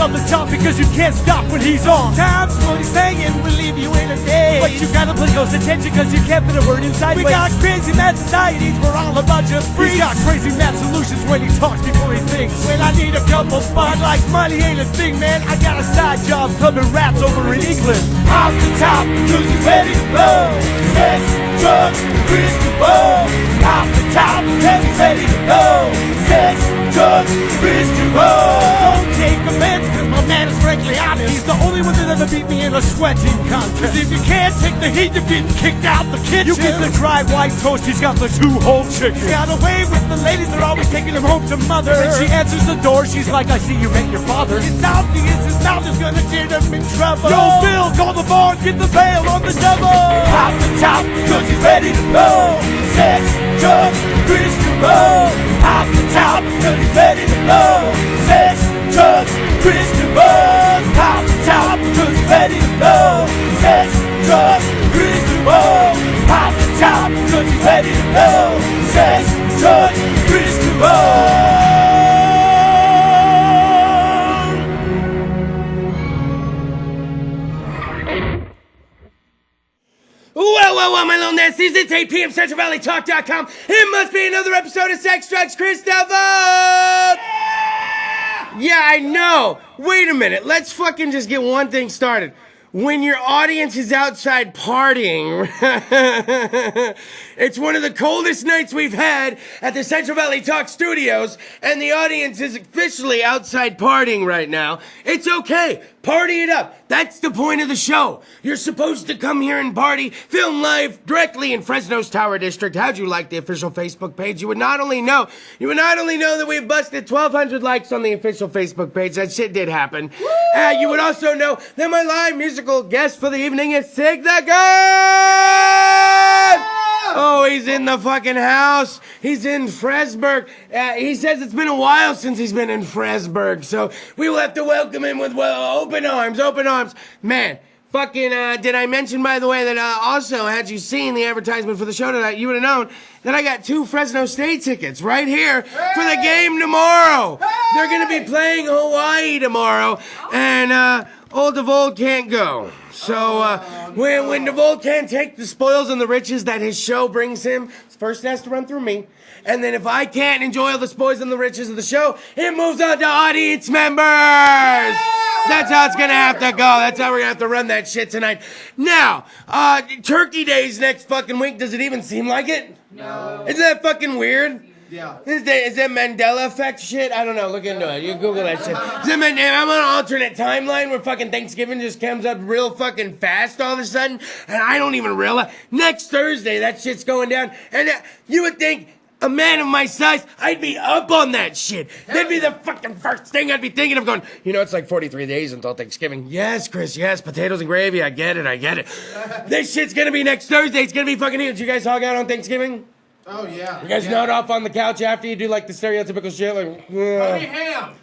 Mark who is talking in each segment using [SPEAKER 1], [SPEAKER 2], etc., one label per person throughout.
[SPEAKER 1] The top because you can't stop when he's on. Times what he's saying will leave you in a day, but you gotta pay close attention because you can't fit a word inside. We got crazy mad societies, we're all a bunch of freaks. He's got crazy mad solutions when he talks before he thinks. When I need a couple bucks, like money ain't a thing, man, I got a side job clubbing rats over in England. Off the top, cause he's ready to blow. Sex, drugs, Kris DeVold. Off the top, cause he's ready to go. Sex, drugs, Kris DeVold. Don't take offense, cause my man is frankly honest. He's the only one that ever beat me in a sweating contest. Cause if you can't take the heat, you're getting kicked out the kitchen. You get the dry white toast, he's got the 2-whole chicken. He's got away with the ladies, they're always taking him home to mother. When she answers the door, she's like, I see you met your father. It's obvious his mouth is gonna get him in trouble. Yo, Bill, call the bar, get the bail on the double. Off the top, cause he's ready to blow. Sex, drugs, Kris DeVold. Off the top, cause he's ready to blow. Sex, drugs, Kris DeVold. Off the top, cause he's ready to blow. Sex, drugs, Kris DeVold. Off the top, cause he's ready to blow. Sex, drugs, Kris DeVold. Well, my little nasties, it's 8 p.m. CentralValleyTalk.com. It must be another episode of Sex, Drugs, Kris DeVold! Yeah, I know. Wait a minute. Let's fucking just get one thing started. When your audience is outside partying, it's one of the coldest nights we've had at the Central Valley Talk Studios, and the audience is officially outside partying right now. It's okay. Party it up. That's the point of the show. You're supposed to come here and party, film live directly in Fresno's Tower District. How'd you like the official Facebook page? You would not only know that we busted 1,200 likes on the official Facebook page. That shit did happen. You would also know that my live musical guest for the evening is CigNaGa! Oh, he's in the fucking house. He's in Fresburg. He says it's been a while since he's been in Fresburg, so we will have to welcome him with open arms. Man, fucking, did I mention, by the way, that also, had you seen the advertisement for the show tonight, you would have known that I got 2 Fresno State tickets right here for the game tomorrow. They're going to be playing Hawaii tomorrow, and old DeVold can't go. So, when DeVold can't take the spoils and the riches that his show brings him, first it has to run through me. And then if I can't enjoy all the spoils and the riches of the show, it moves on to audience members. That's how it's going to have to go. That's how we're going to have to run that shit tonight. Now, Turkey Day's next fucking week. Does it even seem like it?
[SPEAKER 2] No.
[SPEAKER 1] Isn't that fucking weird?
[SPEAKER 2] Yeah.
[SPEAKER 1] Is that Mandela effect shit? I don't know. Look into it. You Google that shit. I'm on an alternate timeline where fucking Thanksgiving just comes up real fucking fast all of a sudden, and I don't even realize. Next Thursday, that shit's going down, and you would think a man of my size, I'd be up on that shit. That'd be the fucking first thing I'd be thinking of going, it's like 43 days until Thanksgiving. Yes, Chris, yes, potatoes and gravy. I get it. This shit's gonna be next Thursday. It's gonna be fucking huge. You guys hog out on Thanksgiving?
[SPEAKER 2] Oh, yeah.
[SPEAKER 1] You guys nod off on the couch after you do like the stereotypical shit like,
[SPEAKER 2] Honey ham.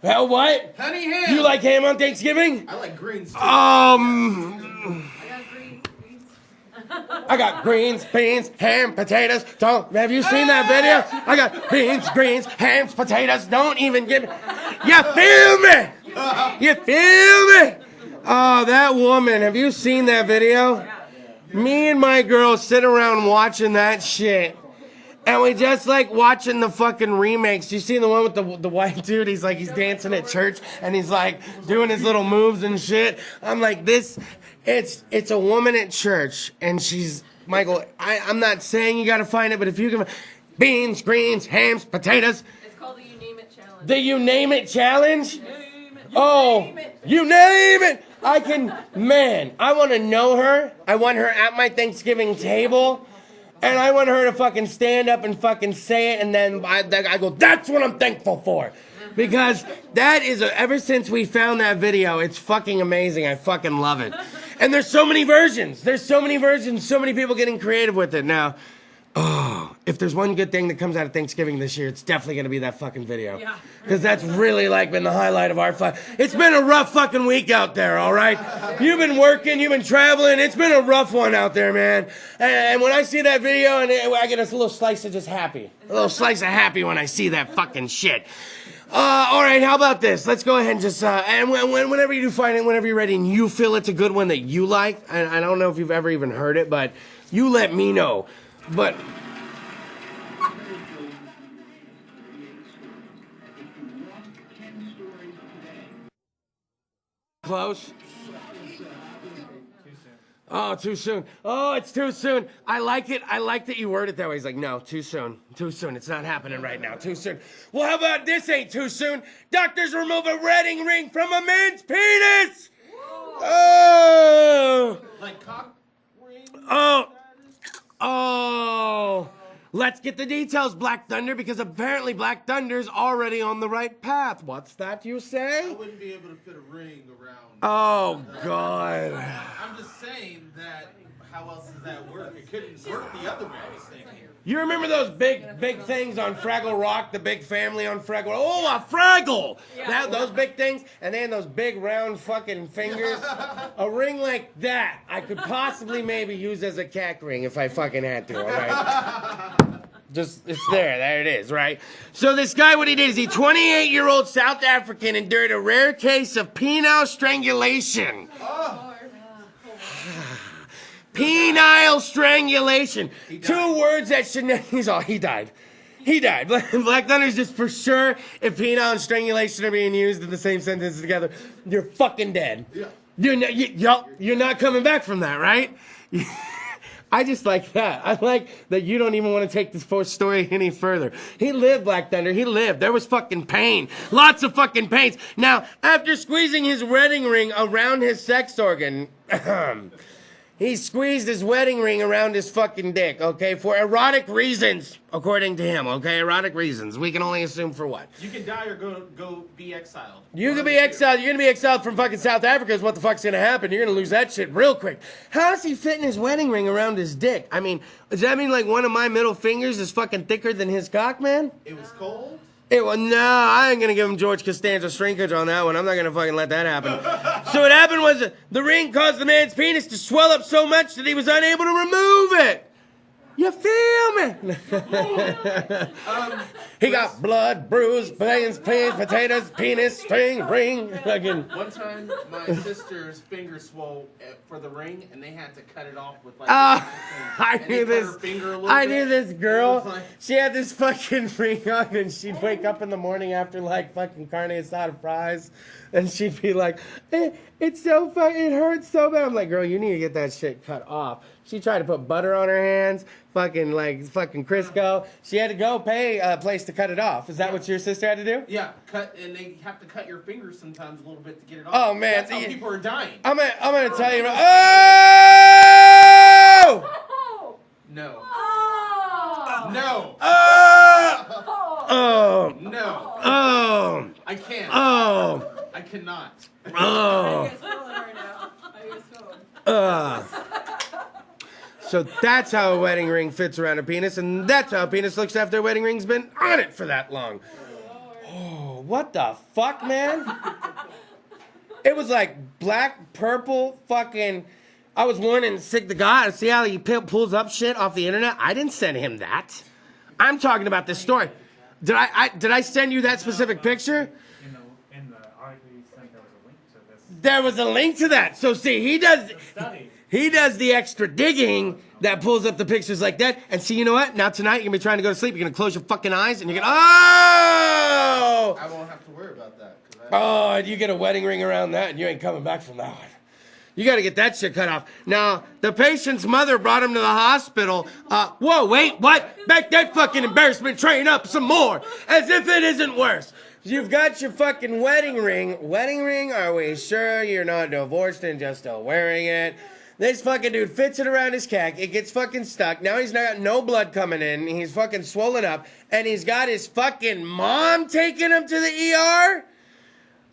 [SPEAKER 1] Hell, what?
[SPEAKER 2] Honey ham.
[SPEAKER 1] You like ham on Thanksgiving?
[SPEAKER 2] I like greens too.
[SPEAKER 1] I got greens, beans, ham, potatoes. Have you seen that video? I got beans, greens, hams, potatoes. Don't even give me. You feel me? You feel me? Oh, that woman. Have you seen that video? Me and my girl sit around watching that shit. And we just like watching the fucking remakes. You see the one with the white dude? He's dancing at church and he's like doing his little moves and shit. I'm like, it's a woman at church and she's, Michael, I'm not saying you gotta find it, but if you can, beans, greens, hams, potatoes.
[SPEAKER 3] It's called the You Name It Challenge.
[SPEAKER 1] The You Name It Challenge?
[SPEAKER 3] You name it.
[SPEAKER 1] You name it. I want to know her. I want her at my Thanksgiving table. And I want her to fucking stand up and fucking say it, and then I go, that's what I'm thankful for. Because that is, ever since we found that video, it's fucking amazing. I fucking love it. And there's so many versions. So many people getting creative with it now.
[SPEAKER 4] Oh, if there's one good thing that comes out of Thanksgiving this year, it's definitely gonna be that fucking video.
[SPEAKER 3] Yeah.
[SPEAKER 4] Because that's really like been the highlight of our It's been a rough fucking week out there, all right? You've been working, you've been traveling. It's been a rough one out there, man. And when I see that video, and I get a little slice of just happy. A little slice of happy when I see that fucking shit. All right, how about this? Let's go ahead and just, and whenever you do find it, whenever you're ready and you feel it's a good one that you like, and I don't know if you've ever even heard it, but you let me know. But close. Oh, too soon. Oh, it's too soon. I like it. I like that you word it that way. He's like, no, too soon. Too soon. It's not happening right now. Too soon. Well, how about this ain't too soon? Doctors remove a wedding ring from a man's penis. Oh.
[SPEAKER 2] Like cock ring?
[SPEAKER 4] Oh. Oh. Let's get the details, Black Thunder, because apparently Black Thunder's already on the right path. What's that you
[SPEAKER 2] I
[SPEAKER 4] say?
[SPEAKER 2] wouldn't be able to fit a ring around.
[SPEAKER 4] Oh, God.
[SPEAKER 2] I'm just saying that. How else does that work? It couldn't work the other way. I was thinking.
[SPEAKER 4] You remember those big things on Fraggle Rock, the big family on Fraggle? Oh, a Fraggle!
[SPEAKER 3] Yeah.
[SPEAKER 4] Those big things, and then those big round fucking fingers. A ring like that, I could possibly maybe use as a cack ring if I fucking had to, all right? Just, it's there. There it is, right? So this guy, what he did is 28-year-old South African endured a rare case of penile strangulation. Penile strangulation. Two words that should he died. He died. Black Thunder's just for sure, if penile and strangulation are being used in the same sentence together, you're fucking dead.
[SPEAKER 2] Yeah.
[SPEAKER 4] You're not coming back from that, right? I just like that. I like that you don't even want to take this story any further. He lived, Black Thunder. He lived. There was fucking pain. Lots of fucking pains. Now, after squeezing his wedding ring around his sex organ, he squeezed his wedding ring around his fucking dick, okay? For erotic reasons, according to him, okay? Erotic reasons. We can only assume for what.
[SPEAKER 2] You can die or go be exiled.
[SPEAKER 4] You could be exiled. You're going to be exiled from fucking South Africa is what the fuck's going to happen. You're going to lose that shit real quick. How is he fitting his wedding ring around his dick? I mean, does that mean like one of my middle fingers is fucking thicker than his cock, man?
[SPEAKER 2] It was cold.
[SPEAKER 4] Well, no, I ain't gonna give him George Costanza shrinkage on that one. I'm not gonna fucking let that happen. So what happened was the ring caused the man's penis to swell up so much that he was unable to remove it. You feel me? He got blood, bruise, veins, potatoes, penis, string, ring. Fucking.
[SPEAKER 2] One time, my sister's finger swole for the ring, and they had to cut it off with like.
[SPEAKER 4] I knew this. I knew this girl.
[SPEAKER 2] Like,
[SPEAKER 4] She had this fucking ring on, and she'd wake up in the morning after like fucking carne asada fries, and she'd be like, "It's so it hurts so bad." I'm like, "Girl, you need to get that shit cut off." She tried to put butter on her hands, fucking Crisco. She had to go pay a place to cut it off. Is that what your sister had to do?
[SPEAKER 2] yeah, and they have to cut your fingers sometimes a little bit to get it off.
[SPEAKER 4] Oh, man.
[SPEAKER 2] That's how people are dying.
[SPEAKER 4] I'm gonna tell you. Oh!
[SPEAKER 3] Oh!
[SPEAKER 2] No.
[SPEAKER 3] Oh!
[SPEAKER 2] No.
[SPEAKER 4] Oh!
[SPEAKER 2] No.
[SPEAKER 4] Oh!
[SPEAKER 2] I can't.
[SPEAKER 4] Oh!
[SPEAKER 2] I cannot.
[SPEAKER 4] Oh!
[SPEAKER 3] I guess feeling right now. I guess feeling.
[SPEAKER 4] So that's how a wedding ring fits around a penis, and that's how a penis looks after a wedding ring's been on it for that long. Oh, what the fuck, man? It was like black, purple, fucking. I was warning CigNaGa. See how he pulls up shit off the internet? I didn't send him that. I'm talking about this story. Did I send you that specific picture?
[SPEAKER 5] In the article you sent, there was a link to this.
[SPEAKER 4] There was a link to that. So see, he does.
[SPEAKER 5] Study.
[SPEAKER 4] He does the extra digging that pulls up the pictures like that. And see, you know what? Now tonight, you're going to be trying to go to sleep. You're going to close your fucking eyes and you're going to, oh!
[SPEAKER 2] I won't have to worry about that.
[SPEAKER 4] Oh, and you get a wedding ring around that and you ain't coming back from that one. You got to get that shit cut off. Now, the patient's mother brought him to the hospital. Whoa, wait, what? Back that fucking embarrassment train up some more. As if it isn't worse. You've got your fucking wedding ring. Wedding ring? Are we sure you're not divorced and just still wearing it? This fucking dude fits it around his cack. It gets fucking stuck. Now he's got no blood coming in. He's fucking swollen up. And he's got his fucking mom taking him to the ER?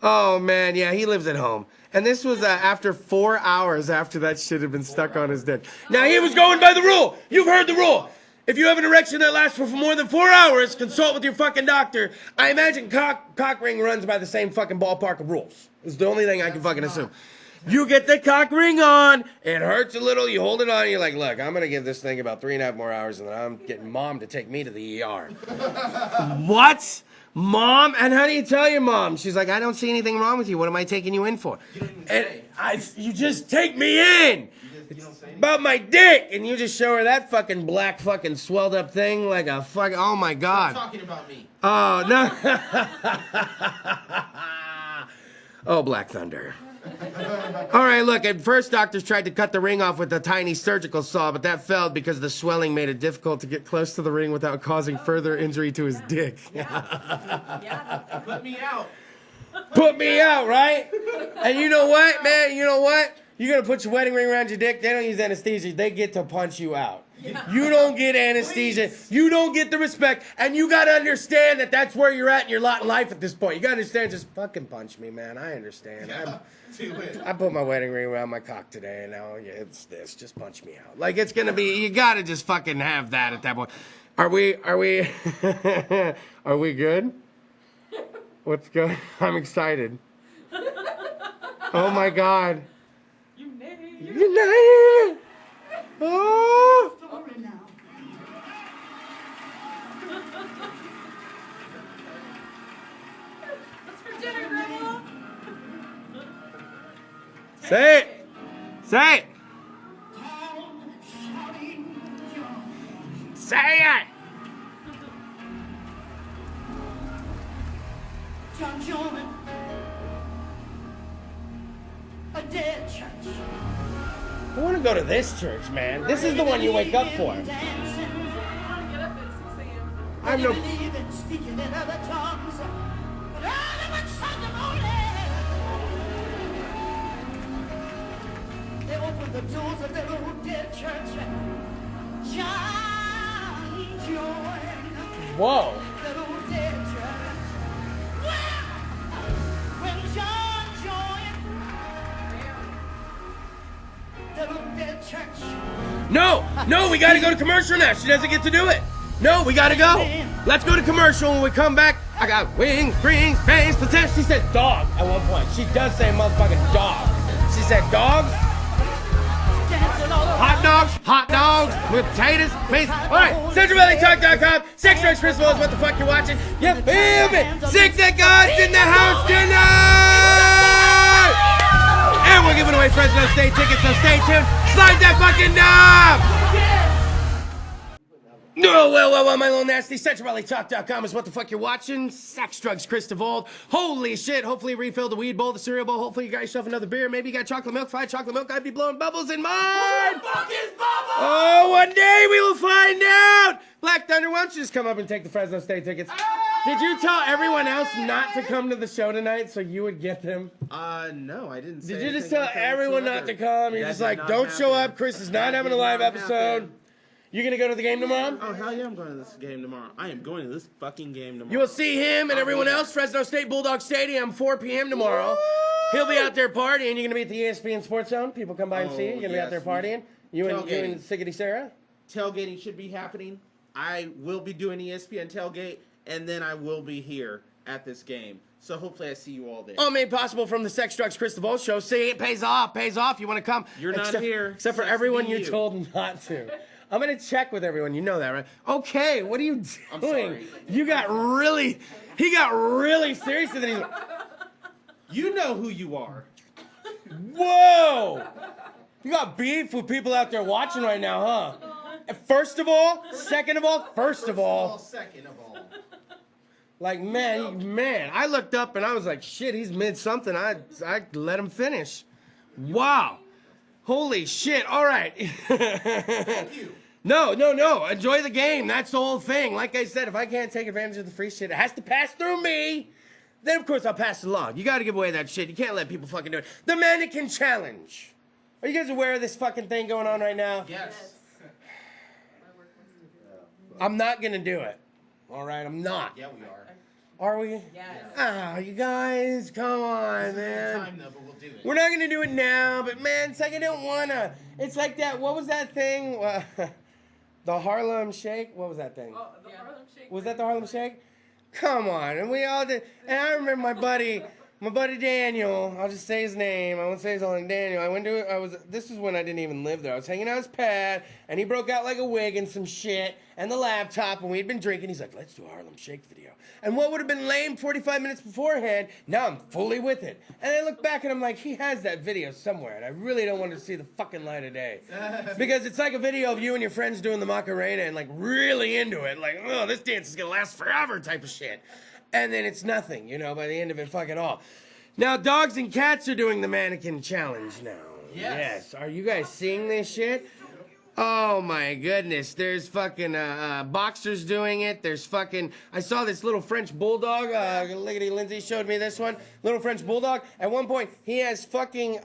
[SPEAKER 4] Oh, man. Yeah, he lives at home. And this was after 4 hours after that shit had been stuck on his dick. Now, he was going by the rule. You've heard the rule. If you have an erection that lasts for more than 4 hours, consult with your fucking doctor. I imagine cock ring runs by the same fucking ballpark of rules. It's the only thing I can fucking assume. You get the cock ring on, it hurts a little, you hold it on, and you're like, look, I'm gonna give this thing about 3.5 more hours, and then I'm getting mom to take me to the ER. What? Mom? And how do you tell your mom? She's like, I don't see anything wrong with you. What am I taking you in for?
[SPEAKER 2] You don't even say.
[SPEAKER 4] You just take me in.
[SPEAKER 2] You don't say anything.
[SPEAKER 4] About my dick, and you just show her that fucking black fucking swelled up thing like a fucking, oh my God.
[SPEAKER 2] Stop talking about me.
[SPEAKER 4] Oh, no. Oh, Black Thunder. All right, look, at first doctors tried to cut the ring off with a tiny surgical saw, but that failed because the swelling made it difficult to get close to the ring without causing further injury to his dick.
[SPEAKER 2] Put me out.
[SPEAKER 4] Put me out, right? And you know what, man? You know what? You're going to put your wedding ring around your dick. They don't use anesthesia. They get to punch you out. You don't get anesthesia. You don't get the respect. And you got to understand that that's where you're at in your lot in life at this point. You got to understand, just fucking punch me, man. I understand. I put my wedding ring around my cock today, and now it's this. Just punch me out. Like, it's going to be, you got to just fucking have that at that point. Are we good? What's good? I'm excited. Oh, my God. United. Oh.
[SPEAKER 3] What's for dinner, Grandma?
[SPEAKER 4] Say it. Say it. Say it.
[SPEAKER 6] John Jordan, a dead church.
[SPEAKER 4] I want to go to this church, man. This is the one you wake up for.
[SPEAKER 3] I want to get up at 6 a.m.
[SPEAKER 4] I'm no.
[SPEAKER 6] Believe in speaking in other tongues, but all of a sudden only they opened the doors of their old dead church. John Jordan,
[SPEAKER 4] Whoa.
[SPEAKER 6] that old dead church. Well, when John joined that old dead church.
[SPEAKER 4] No, we got to go to commercial now. She doesn't get to do it. No, we got to go. Let's go to commercial. When we come back, I got wings, greens, brains, potential. She said dog at one point. She does say motherfucking dog. She said dogs. Hot dogs with potatoes, beans. All right, CentralValleyTalk.com. Sex Drugs Kris DeVold is what the fuck you're watching. You feel me? CigNaGa's in the house tonight. And we're giving away Fresno State tickets, so stay tuned. Slide that fucking knob. No, well, my little nasty. CentralValleyTalk.com is what the fuck you're watching. Sex Drugs Kris DeVold. Holy shit. Hopefully you refilled the weed bowl, the cereal bowl. Hopefully you got yourself another beer. Maybe you got chocolate milk. If I had chocolate milk, I'd be blowing bubbles in mine.
[SPEAKER 2] Who the fuck is Bubba?
[SPEAKER 4] Oh, one day we will find out. Black Thunder, why don't you just come up and take the Fresno State tickets? Did you tell everyone else not to come to the show tonight so you would get them?
[SPEAKER 2] No, I didn't say
[SPEAKER 4] Did you just
[SPEAKER 2] anything
[SPEAKER 4] tell
[SPEAKER 2] like that
[SPEAKER 4] everyone not to come? You're
[SPEAKER 2] That
[SPEAKER 4] just
[SPEAKER 2] did
[SPEAKER 4] like,
[SPEAKER 2] not
[SPEAKER 4] don't show
[SPEAKER 2] happen.
[SPEAKER 4] up. Chris is not
[SPEAKER 2] That
[SPEAKER 4] having a
[SPEAKER 2] did
[SPEAKER 4] live
[SPEAKER 2] not
[SPEAKER 4] episode.
[SPEAKER 2] happen.
[SPEAKER 4] You gonna go to the game tomorrow?
[SPEAKER 2] Oh, hell yeah, I'm going to this game tomorrow. I am going to this fucking game tomorrow.
[SPEAKER 4] You will see him and everyone else, Fresno State Bulldog Stadium, 4 p.m. tomorrow. He'll be out there partying. You're going to be at the ESPN Sports Zone. People come by and see you. You're going to be out there
[SPEAKER 2] yes.
[SPEAKER 4] partying. You and
[SPEAKER 2] Tailgating.
[SPEAKER 4] Siggity Sarah?
[SPEAKER 2] Tailgating should be happening. I will be doing ESPN tailgate, and then I will be here at this game. So hopefully I see you all there.
[SPEAKER 4] All made possible from the Sex Drugs Kris DeVold show. See, it pays off. You want to come.
[SPEAKER 2] You're not here.
[SPEAKER 4] Except for
[SPEAKER 2] Sucks to
[SPEAKER 4] everyone
[SPEAKER 2] be
[SPEAKER 4] you
[SPEAKER 2] you.
[SPEAKER 4] told not to. I'm going to check with everyone. You know that, right? Okay, what are you doing?
[SPEAKER 2] I'm sorry.
[SPEAKER 4] He got really serious and then he's like,
[SPEAKER 2] You know who you are.
[SPEAKER 4] whoa! You got beef with people out there watching right now, huh? First of all, second of all, first of all.
[SPEAKER 2] Second of all.
[SPEAKER 4] Like, man, I looked up and I was like, shit, he's mid something. I let him finish. Wow. Holy shit. All right.
[SPEAKER 2] Thank you.
[SPEAKER 4] No. Enjoy the game. That's the whole thing. Like I said, if I can't take advantage of the free shit, it has to pass through me. Then, of course, I'll pass it along. You got to give away that shit. You can't let people fucking do it. The Mannequin Challenge. Are you guys aware of this fucking thing going on right now?
[SPEAKER 2] Yes.
[SPEAKER 4] I'm not going to do it. All right, I'm not.
[SPEAKER 2] Yeah, we are.
[SPEAKER 4] Are we?
[SPEAKER 3] Yes.
[SPEAKER 4] Ah, you guys, come on, man.
[SPEAKER 2] Time though, but we'll do it.
[SPEAKER 4] We're not gonna do it now, but man, it's like I don't wanna. It's like that. What was that thing? The Harlem Shake? What was that thing?
[SPEAKER 3] Oh, the Harlem Shake.
[SPEAKER 4] Was that the Harlem Shake? Come on, and we all did. And I remember my buddy Daniel. I'll just say his name. I won't say his whole name. Daniel. This is when I didn't even live there. I was hanging out his pad, and he broke out like a wig and some shit, and the laptop, and we'd been drinking. He's like, "Let's do a Harlem Shake video." And what would have been lame 45 minutes beforehand, now I'm fully with it. And I look back and I'm like, he has that video somewhere, and I really don't want to see the fucking light of day. Because it's like a video of you and your friends doing the Macarena and like really into it, like, oh, this dance is gonna last forever type of shit. And then it's nothing, you know, by the end of it, fucking all. Now, dogs and cats are doing the mannequin challenge now. Yes. Are you guys seeing this shit? Oh my goodness, there's fucking boxers doing it. There's fucking, I saw this little French bulldog, Liggity Lindsay showed me this one, little French bulldog. At one point, he has fucking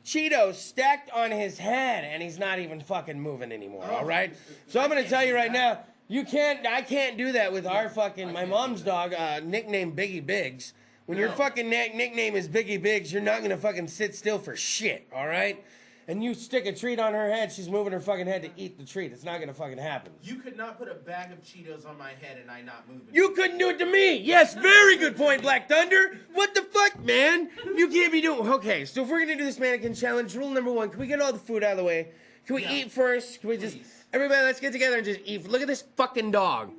[SPEAKER 4] Cheetos stacked on his head, and he's not even fucking moving anymore, all right? So I'm gonna tell you right now, I can't do that with our fucking, my mom's dog, nicknamed Biggie Biggs. When your fucking nickname is Biggie Biggs, you're not gonna fucking sit still for shit, all right? And you stick a treat on her head, she's moving her fucking head to eat the treat. It's not gonna fucking happen.
[SPEAKER 2] You could not put a bag of Cheetos on my head and I not move it.
[SPEAKER 4] You couldn't do it to me! Yes, very good point, Black Thunder! What the fuck, man? You can't be doing... Okay, so if we're gonna do this mannequin challenge, rule number one, can we get all the food out of the way? Can we eat first? Can we just... Everybody, let's get together and just eat. Look at this fucking dog.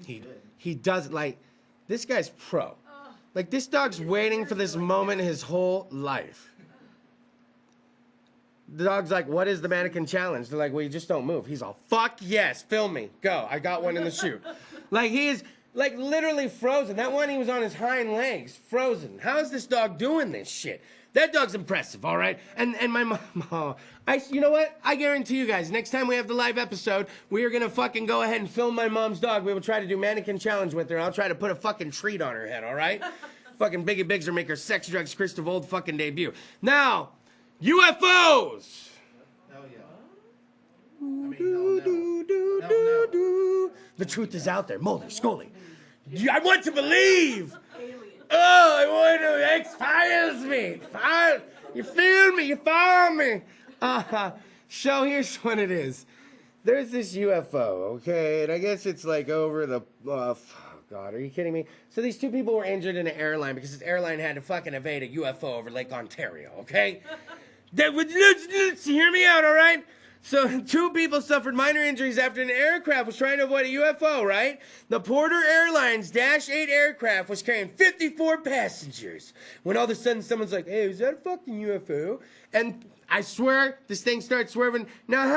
[SPEAKER 4] He does, like... This guy's pro. Like, this dog's waiting for this moment his whole life. The dog's like, what is the mannequin challenge? They're like, well, you just don't move. He's all, fuck yes, film me. Go. I got one in the chute. Like, he is, like, literally frozen. That one, he was on his hind legs, frozen. How is this dog doing this shit? That dog's impressive, all right? And my mom, you know what? I guarantee you guys, next time we have the live episode, we are going to fucking go ahead and film my mom's dog. We will try to do mannequin challenge with her, and I'll try to put a fucking treat on her head, all right? Fucking Biggie Biggs will make her sex drugs Kris DeVold fucking debut. Now... UFOs!
[SPEAKER 2] Hell yeah. I mean, hell no.
[SPEAKER 4] The truth is out there. Mulder, Scully. I want to believe! Oh, I want to... X-Files me! You feel me? You follow me? So here's what it is. There's this UFO, okay? And I guess it's like over the... God, are you kidding me? So these two people were injured in an airline because this airline had to fucking evade a UFO over Lake Ontario, okay? Let's hear me out, all right? So 2 people suffered minor injuries after an aircraft was trying to avoid a UFO, right? The Porter Airlines Dash 8 aircraft was carrying 54 passengers. When all of a sudden someone's like, hey, is that a fucking UFO? And I swear, this thing starts swerving. Now,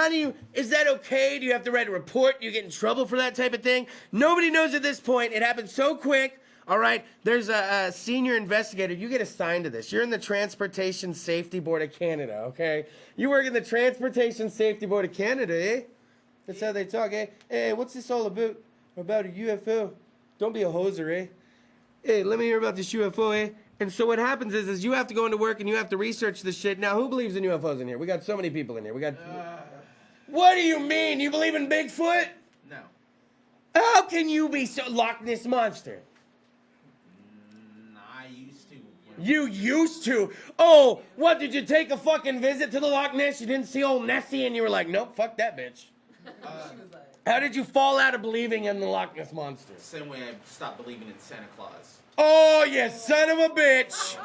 [SPEAKER 4] is that okay? Do you have to write a report? Do you get in trouble for that type of thing? Nobody knows at this point. It happened so quick. All right, there's a senior investigator. You get assigned to this. You're in the Transportation Safety Board of Canada, okay? You work in the Transportation Safety Board of Canada, eh? That's how they talk, eh? Hey, what's this all about? About a UFO? Don't be a hoser, eh? Hey, let me hear about this UFO, eh? And so what happens is you have to go into work and you have to research this shit. Now, who believes in UFOs in here? We got so many people in here. We got... What do you mean? You believe in Bigfoot?
[SPEAKER 2] No.
[SPEAKER 4] How can you be so... Loch Ness Monster?
[SPEAKER 2] I used to.
[SPEAKER 4] You used to? Oh, what, did you take a fucking visit to the Loch Ness? You didn't see old Nessie and you were like, nope, fuck that bitch. How did you fall out of believing in the Loch Ness Monster?
[SPEAKER 2] Same way I stopped believing in Santa Claus.
[SPEAKER 4] Oh, you son of a bitch.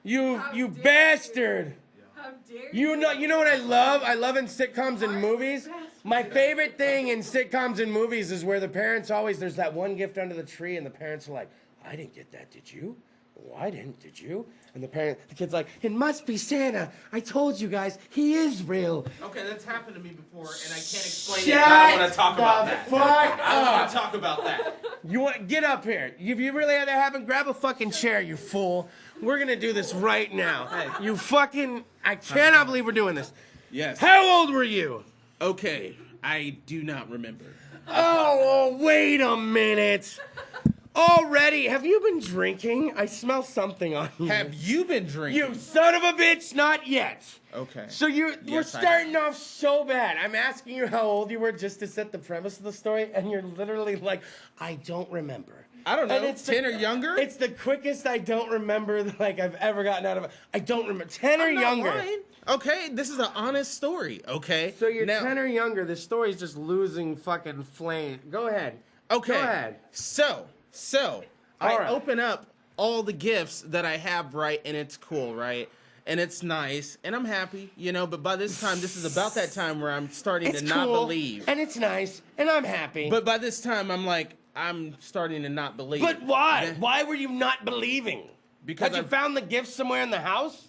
[SPEAKER 4] You bastard.
[SPEAKER 3] How dare
[SPEAKER 4] You know what I love? I love in sitcoms and movies. My favorite thing in sitcoms and movies is where the parents always, there's that one gift under the tree and the parents are like, I didn't get that, did you? Oh, I didn't, did you? And the kid's like, it must be Santa. I told you guys, he is real.
[SPEAKER 2] Okay, that's happened to me before, and I can't explain it. I don't want to talk about that.
[SPEAKER 4] Fuck
[SPEAKER 2] I don't
[SPEAKER 4] up.
[SPEAKER 2] want to talk about that.
[SPEAKER 4] You want get up here. If you really had that happen, grab a fucking chair, you fool. We're gonna do this right now.
[SPEAKER 2] Hey.
[SPEAKER 4] You fucking, I cannot believe we're doing this.
[SPEAKER 2] Yes.
[SPEAKER 4] How old were you?
[SPEAKER 2] Okay, I do not remember.
[SPEAKER 4] Oh, wait a minute. Already, have you been drinking? I smell something on you.
[SPEAKER 2] Have you been drinking?
[SPEAKER 4] You son of a bitch, not yet.
[SPEAKER 2] Okay.
[SPEAKER 4] So we're
[SPEAKER 2] Yes, I
[SPEAKER 4] starting off so bad. I'm asking you how old you were just to set the premise of the story, and you're literally like, I don't remember.
[SPEAKER 2] I don't know,
[SPEAKER 4] And it's
[SPEAKER 2] 10 or younger?
[SPEAKER 4] It's the quickest I don't remember like I've ever gotten out of it. I don't remember. 10 or
[SPEAKER 2] I'm not
[SPEAKER 4] younger.
[SPEAKER 2] lying. Okay, this is an honest story. Okay.
[SPEAKER 4] So you're
[SPEAKER 2] Now-
[SPEAKER 4] 10 or younger. This story's just losing fucking flame. Go ahead.
[SPEAKER 2] Okay.
[SPEAKER 4] Go ahead.
[SPEAKER 2] So I
[SPEAKER 4] All right.
[SPEAKER 2] open up all the gifts that I have, right, and it's cool, right? And it's nice, and I'm happy, you know, but by this time, this is about that time where I'm starting
[SPEAKER 4] It's
[SPEAKER 2] to not
[SPEAKER 4] cool,
[SPEAKER 2] believe.
[SPEAKER 4] and it's nice, and I'm happy.
[SPEAKER 2] But by this time, I'm starting to not believe.
[SPEAKER 4] But why?
[SPEAKER 2] Yeah.
[SPEAKER 4] Why were you not believing?
[SPEAKER 2] Because
[SPEAKER 4] Had you found the gifts somewhere in the house?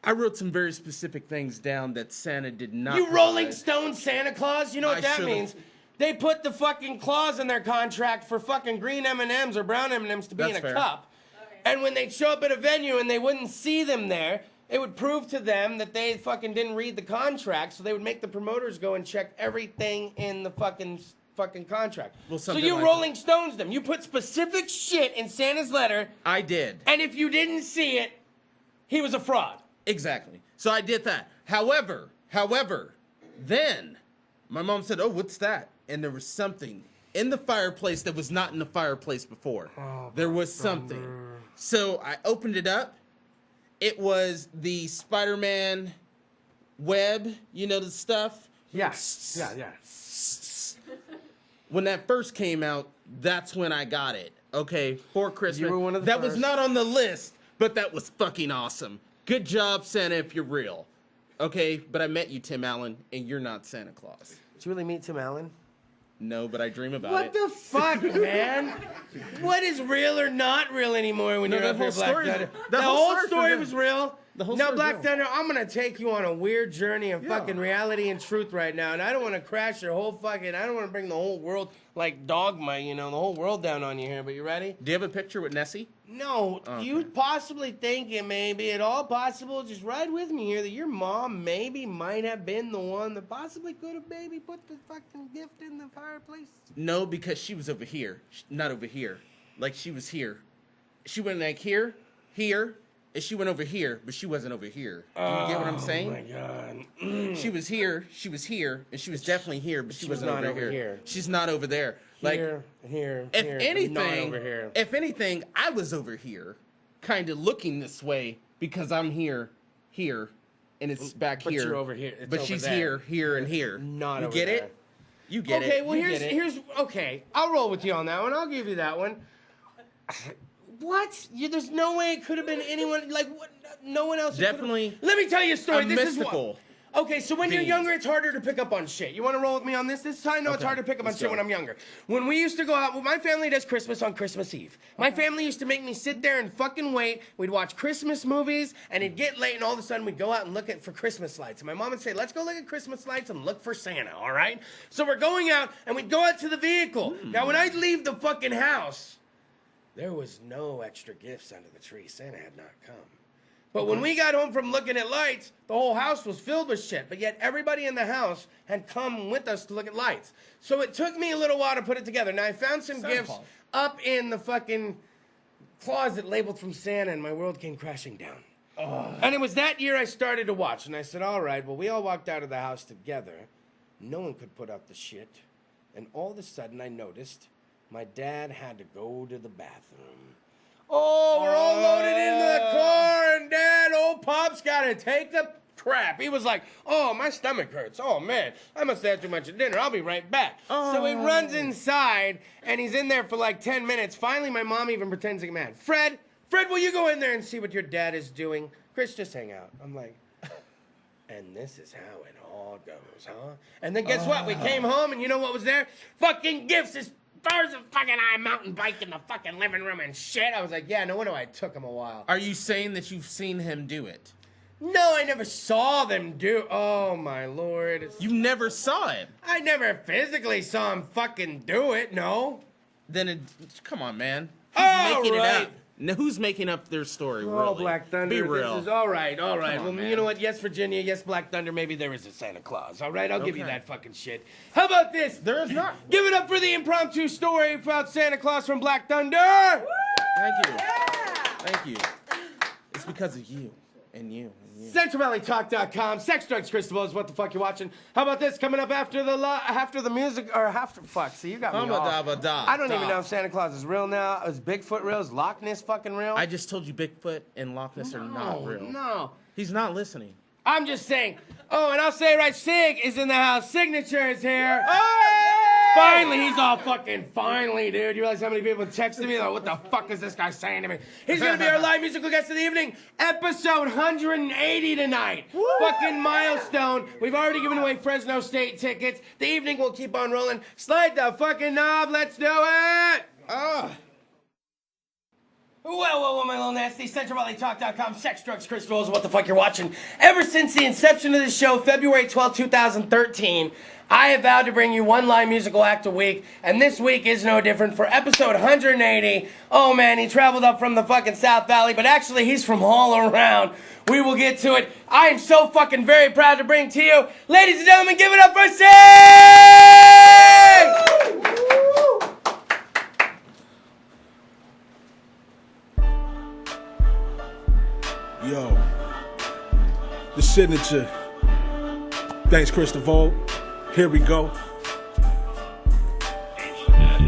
[SPEAKER 2] I wrote some very specific things down that Santa did not.
[SPEAKER 4] You Rolling
[SPEAKER 2] provide.
[SPEAKER 4] Stone Santa Claus? You know what
[SPEAKER 2] I
[SPEAKER 4] that
[SPEAKER 2] should've-
[SPEAKER 4] means? They put the fucking clause in their contract for fucking green M&Ms or brown M&Ms to be
[SPEAKER 2] That's
[SPEAKER 4] in a
[SPEAKER 2] fair.
[SPEAKER 4] cup. And when they'd show up at a venue and they wouldn't see them there, it would prove to them that they fucking didn't read the contract, so they would make the promoters go and check everything in the fucking contract.
[SPEAKER 2] Well,
[SPEAKER 4] so
[SPEAKER 2] something
[SPEAKER 4] you
[SPEAKER 2] like
[SPEAKER 4] Rolling Stones them. You put specific shit in Santa's letter,
[SPEAKER 2] I did.
[SPEAKER 4] and if you didn't see it, he was a fraud.
[SPEAKER 2] Exactly. So I did that. However, then my mom said, "Oh, what's that?" And there was something in the fireplace that was not in the fireplace before. There was something. So I opened it up. It was the Spider-Man web, you know, the stuff.
[SPEAKER 4] Yeah.
[SPEAKER 2] When that first came out, that's when I got it. Okay, for Christmas.
[SPEAKER 4] You were one of the
[SPEAKER 2] that was
[SPEAKER 4] first.
[SPEAKER 2] not on the list, but that was fucking awesome. Good job, Santa, if you're real. Okay, but I met you, Tim Allen, and you're not Santa Claus.
[SPEAKER 4] Did you really meet Tim Allen?
[SPEAKER 2] No, but I dream about
[SPEAKER 4] What
[SPEAKER 2] it.
[SPEAKER 4] the fuck, man? What is real or not real anymore when
[SPEAKER 2] No,
[SPEAKER 4] you're
[SPEAKER 2] that
[SPEAKER 4] up here,
[SPEAKER 2] whole
[SPEAKER 4] Black
[SPEAKER 2] story-
[SPEAKER 4] Thunder?
[SPEAKER 2] the
[SPEAKER 4] The
[SPEAKER 2] whole
[SPEAKER 4] whole
[SPEAKER 2] story's
[SPEAKER 4] story
[SPEAKER 2] real.
[SPEAKER 4] was real.
[SPEAKER 2] The whole
[SPEAKER 4] Now,
[SPEAKER 2] story's
[SPEAKER 4] Black
[SPEAKER 2] real.
[SPEAKER 4] Thunder, I'm gonna take you on a weird journey of fucking reality and truth right now, and I don't want to crash your whole fucking. I don't want to bring the whole world like dogma, you know, the whole world down on you here. But you ready?
[SPEAKER 2] Do you have a picture with Nessie?
[SPEAKER 4] No,
[SPEAKER 2] Okay.
[SPEAKER 4] you possibly thinking maybe at all possible. Just ride with me here that your mom maybe might have been the one that possibly could have maybe put the fucking gift in the fireplace.
[SPEAKER 2] No, because she was over here, not over here. Like she was here. She went like here, and she went over here, but she wasn't over here. Do you get what I'm saying?
[SPEAKER 4] Oh my god.
[SPEAKER 2] She was here, and she was definitely here, but she
[SPEAKER 4] was
[SPEAKER 2] wasn't
[SPEAKER 4] not
[SPEAKER 2] over
[SPEAKER 4] over
[SPEAKER 2] here.
[SPEAKER 4] here.
[SPEAKER 2] She's not over there. Like,
[SPEAKER 4] here,
[SPEAKER 2] if
[SPEAKER 4] here,
[SPEAKER 2] anything,
[SPEAKER 4] not over here.
[SPEAKER 2] if anything, I was over here, kind of looking this way because I'm here, and it's back
[SPEAKER 4] But
[SPEAKER 2] here.
[SPEAKER 4] you're over here. It's
[SPEAKER 2] but
[SPEAKER 4] over
[SPEAKER 2] she's
[SPEAKER 4] there.
[SPEAKER 2] here, and here.
[SPEAKER 4] Not
[SPEAKER 2] you
[SPEAKER 4] over
[SPEAKER 2] get
[SPEAKER 4] there.
[SPEAKER 2] it? You get it?
[SPEAKER 4] Okay, well
[SPEAKER 2] You
[SPEAKER 4] here's
[SPEAKER 2] get it.
[SPEAKER 4] here's okay. I'll roll with you on that one. I'll give you that one. What? There's no way it could have been anyone like what? No one else.
[SPEAKER 2] Definitely
[SPEAKER 4] Let me tell you a story.
[SPEAKER 2] a
[SPEAKER 4] This is
[SPEAKER 2] mystical
[SPEAKER 4] what. Okay, so when you're
[SPEAKER 2] being.
[SPEAKER 4] younger, it's harder to pick up on shit. You want to roll with me on this? This is how I know it's
[SPEAKER 2] Okay,
[SPEAKER 4] harder to pick up on
[SPEAKER 2] let's
[SPEAKER 4] shit
[SPEAKER 2] go.
[SPEAKER 4] when I'm younger. When we used to go out, well, my family does Christmas on Christmas Eve. My family used to make me sit there and fucking wait. We'd watch Christmas movies, and it'd get late, and all of a sudden we'd go out and look for Christmas lights. And my mom would say, "Let's go look at Christmas lights and look for Santa." All right. So we're going out, and we'd go out to the vehicle. Now, when I'd leave the fucking house, there was no extra gifts under the tree. Santa had not come. But when we got home from looking at lights, the whole house was filled with shit. But yet everybody in the house had come with us to look at lights. So it took me a little while to put it together. Now I found some
[SPEAKER 2] Santa
[SPEAKER 4] gifts
[SPEAKER 2] Claus.
[SPEAKER 4] up in the fucking closet labeled from Santa, and my world came crashing down. And it was that year I started to watch. And I said, all right, well, we all walked out of the house together. No one could put out the shit. And all of a sudden I noticed my dad had to go to the bathroom. Oh, we're all loaded into the car, and Dad, old Pop's got to take a crap. He was like, oh, my stomach hurts. Oh, man, I must have had too much at dinner. I'll be right back. So he runs inside, and he's in there for like 10 minutes. Finally, my mom even pretends to get mad. Fred, will you go in there and see what your dad is doing? Chris, just hang out. I'm like, and this is how it all goes, huh? And then guess what? We came home, and you know what was there? Fucking gifts. There's a fucking mountain bike in the fucking living room and shit. I was like, yeah, no wonder why it took him a while.
[SPEAKER 2] Are you saying that you've seen him do it?
[SPEAKER 4] No, I never saw them do. Oh my lord.
[SPEAKER 2] You never saw him.
[SPEAKER 4] I never physically saw him fucking do it, no.
[SPEAKER 2] Then come on, man.
[SPEAKER 4] All
[SPEAKER 2] Making
[SPEAKER 4] right.
[SPEAKER 2] it up. Now, who's making up their story?
[SPEAKER 4] Oh,
[SPEAKER 2] really?
[SPEAKER 4] Black Thunder.
[SPEAKER 2] Be real.
[SPEAKER 4] This is all right.
[SPEAKER 2] Come on,
[SPEAKER 4] Well,
[SPEAKER 2] man.
[SPEAKER 4] you know what? Yes, Virginia. Yes, Black Thunder. Maybe there is a Santa Claus. All right, I'll give you
[SPEAKER 2] Okay.
[SPEAKER 4] that fucking shit. How about this?
[SPEAKER 2] There is not.
[SPEAKER 4] Give it up for the impromptu story about Santa Claus from Black Thunder.
[SPEAKER 2] Thank you. Thank you. It's because of you and you and you.
[SPEAKER 4] CentralValleyTalk.com. Sex, drugs, Kris DeVold is what the fuck you watching. How about this? Coming up after the music, or after, fuck, see, you got me all. I don't even know if Santa Claus is real now. Is Bigfoot real? Is Loch Ness fucking real?
[SPEAKER 2] I just told you Bigfoot and Loch Ness are not real.
[SPEAKER 4] No.
[SPEAKER 2] He's not listening.
[SPEAKER 4] I'm just saying. Oh, and I'll say right, Sig is in the house. Signature is here. Finally, he's all fucking finally, dude. You realize how many people texted me? Like, what the fuck is this guy saying to me? He's gonna be our live musical guest of the evening. Episode 180 tonight. Woo! Fucking milestone. We've already given away Fresno State tickets. The evening will keep on rolling. Slide the fucking knob. Let's do it. Well, my little nasty, CentralValleyTalk.com, sex, drugs, Kris DeVold, what the fuck you're watching. Ever since the inception of the show, February 12, 2013, I have vowed to bring you one live musical act a week, and this week is no different. For episode 180, oh man, he traveled up from the fucking South Valley, but actually he's from all around. We will get to it. I am so fucking very proud to bring to you, ladies and gentlemen, give it up for Sig!
[SPEAKER 7] Yo, the signature. Thanks, Kris DeVold. Here we go.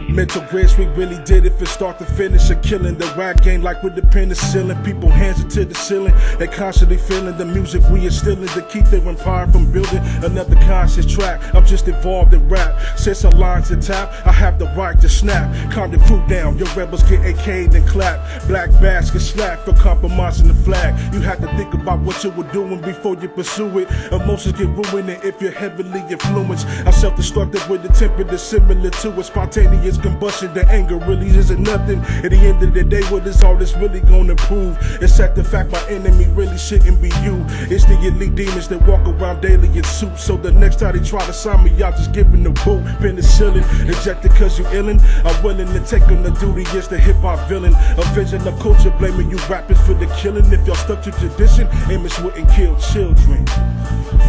[SPEAKER 7] Mental grits, we really did it from start to finish. A killing the rap game like with the penicillin. People hands it to the ceiling. They constantly feeling the music we instilling to keep their empire from building another conscious track. I'm just involved in rap. Since our lines are tapped, I have the right to snap. Calm the crew down, your rebels get AK'd and clapped. Black basket slack for compromising the flag. You have to think about what you were doing before you pursue it. Emotions get ruined if you're heavily influenced. I'm self-destructive with the temper that's similar to a spontaneous combustion. The anger really isn't nothing. At the end of the day, what is all this really gonna prove? Except the fact my enemy really shouldn't be you. It's the elite demons that walk around daily in suits. So the next time they try to sign me, y'all just giving the boot. Penicillin, injected cause you illin'. I'm willing to take on the duty as the hip-hop villain. Avenging the culture, blaming you rappers for the killing. If y'all stuck to tradition, image wouldn't kill children.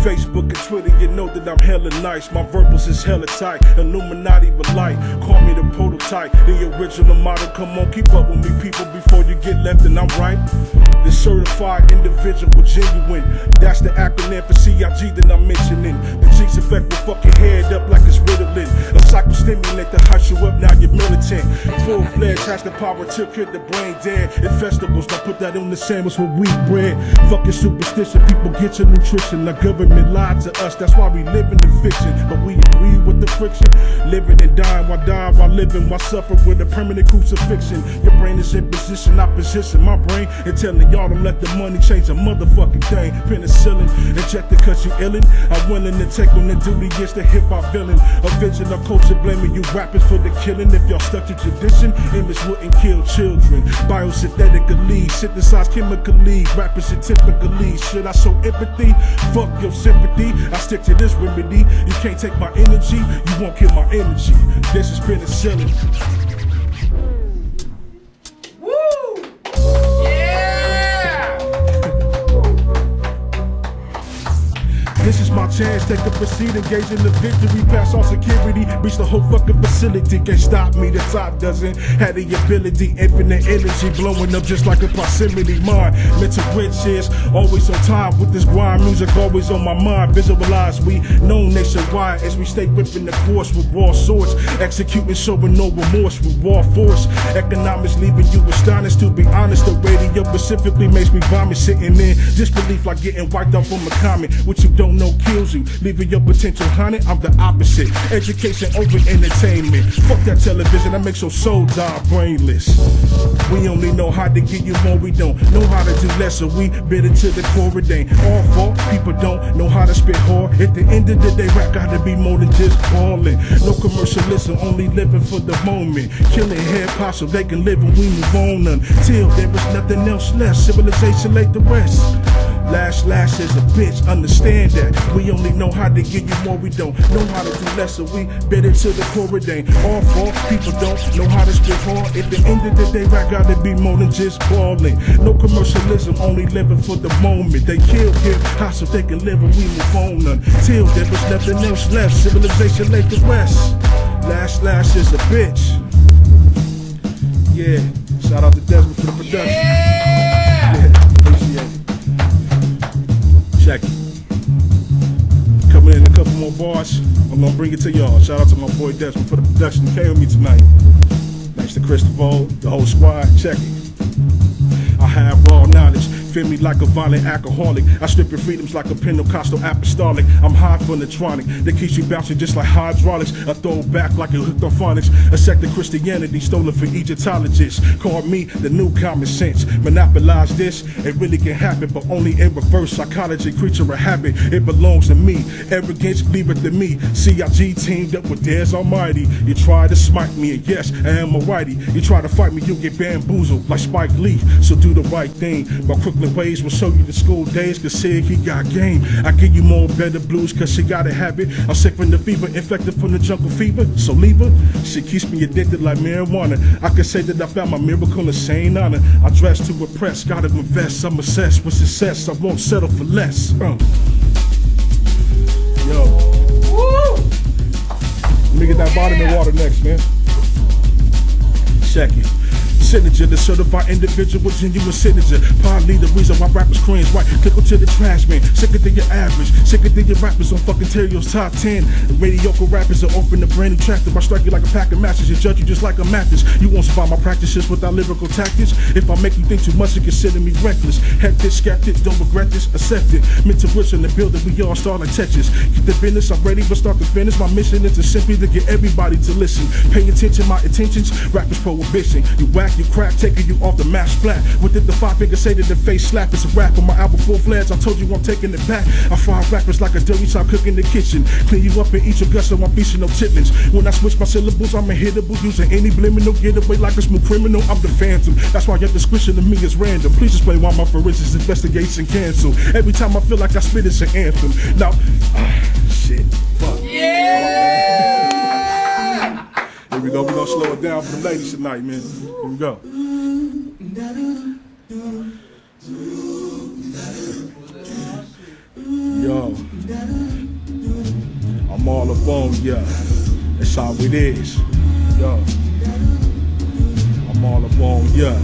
[SPEAKER 7] Facebook and Twitter, you know that I'm hella nice. My verbals is hella tight. Illuminati with light. Call me the prototype, the original model. Come on, keep up with me, people, before you get left, and I'm right. The certified individual, genuine. That's the acronym for CigNaGa that I'm mentioning. The G's effect will fuck your head up like it's Ritalin. A psychostimulant to hush you up, now you're militant. Full-fledged has the power to kill the brain dead. At festivals, don't put that on the sandwich with wheat bread. Fucking superstition, people get your nutrition. The government lied to us, that's why we live in the fiction. But we agree with the friction. Living and dying while living, while suffering with a permanent crucifixion. Your brain is in position, I position my brain and telling y'all don't let the money change a motherfucking thing. Penicillin, injected cause you illin'. I'm willing to take on the duty against the hip-hop villain. Avenging our culture, blaming you rappers for the killing. If y'all stuck to tradition, image wouldn't kill children. Biosynthetically, synthesized chemically. Rappers are typically, should I show empathy? Fuck your sympathy, I stick to this remedy. You can't take my energy, you won't kill my energy. This is penicillin.
[SPEAKER 4] Woo! Yeah!
[SPEAKER 7] This is my chance, take the proceed, engage in the victory, pass all security, reach the whole fucking facility. Can't stop me, the top doesn't have the ability, infinite energy blowing up just like a proximity mind. Mental rich is always on time with this grind, music always on my mind. Visualize, we known nationwide as we stay whipping the course with raw swords, executing, showing no remorse with raw force. Economics leaving you astonished, to be honest. The radio specifically makes me vomit, sitting in disbelief like getting wiped off from a comment. What you don't know kills you, leaving your potential haunted. I'm the opposite, education over entertainment. Fuck that television, that makes your soul die brainless. We only know how to give you more, we don't know how to do less, so we bid it to the core. It ain't all fault, people don't know how to spit hard. At the end of the day, rap gotta be more than just ballin'. No commercialism, only living for the moment. Killing hip hop so they can live and we move on until there is nothing else left. Civilization like the rest. Lash is a bitch, understand that. We only know how to give you more, we don't know how to do less, so we bid it to the core. It ain't all fault, people don't know how to spit hard. At the end of the day, rap gotta be more than just ballin'. No commercialism, only living for the moment. They kill hip hop so they can live and we move on until there was nothing else left. Civilization like the rest. Lash is a bitch. Yeah, shout out to Desmond for the production. Yeah, appreciate it. Check it. Coming in a couple more bars, I'm gonna bring it to y'all. Shout out to my boy Desmond for the production. He came with me tonight. Thanks to Kris DeVold, the whole squad. Check it. I have raw knowledge, feel me, like a violent alcoholic. I strip your freedoms like a Pentecostal apostolic. I'm high phonitronic that keeps you bouncing just like hydraulics. I throw back like a hooked on phonics. A sect of Christianity stolen for Egyptologists. Call me the new common sense. Monopolize this, it really can happen, but only in reverse. Psychology, creature of habit, it belongs to me. Arrogance, leave it to me. CIG teamed up with Dez Almighty. You try to smite me, and yes, I am a whitey. You try to fight me, you get bamboozled like Spike Lee. So do the right thing. My Crooklyn ways will show you the school days, cause Sig, he got game. I give you more better blues, cause she gotta have it. I'm sick from the fever, infected from the jungle fever. So leave her, she keeps me addicted like marijuana. I can say that I found my miracle in sane honor. I dress to impress, gotta invest. I'm obsessed with success, I won't settle for less. Yo. Woo! Let me get that bottle in the water next, man. Check it. Signature, the certified individual, genuine signature. Probably the reason why rappers cringe. Right, click to the trash man. Sicker than your average, sicker than your rappers on fucking Terrio's top 10. The mediocre rappers will open the brand new chapter. I strike you like a pack of matches and judge you just like a mattress. You won't survive my practices without lyrical tactics. If I make you think too much, you consider me reckless. Hectic, skeptic, don't regret this, accept it. Mental rich in the building, we all start like Tetris. Keep the business, I'm ready but start to finish. My mission is to simply to get everybody to listen. Pay attention, my intentions, rappers prohibition. You whack, you crack, taking you off the map splat. Within the 5-finger say to the face slap. It's a rap on my album full fledged. I told you I'm taking it back. I fry rappers like a dirty chop cook in the kitchen. Clean you up and eat your guts so I'm feasting no chitlins. When I switch my syllables, I'm unhittable. Using any blimmin', no getaway like a smooth criminal. I'm the phantom. That's why your discretion to me is random. Please explain why my forensics investigation canceled. Every time I feel like I spit, it's an anthem. Now, shit. Fuck. Yeah! Here we go. We're gonna slow it down for the ladies tonight, man. Here we go. Yo, I'm all up on ya. That's how it is. Yo, I'm all up on ya.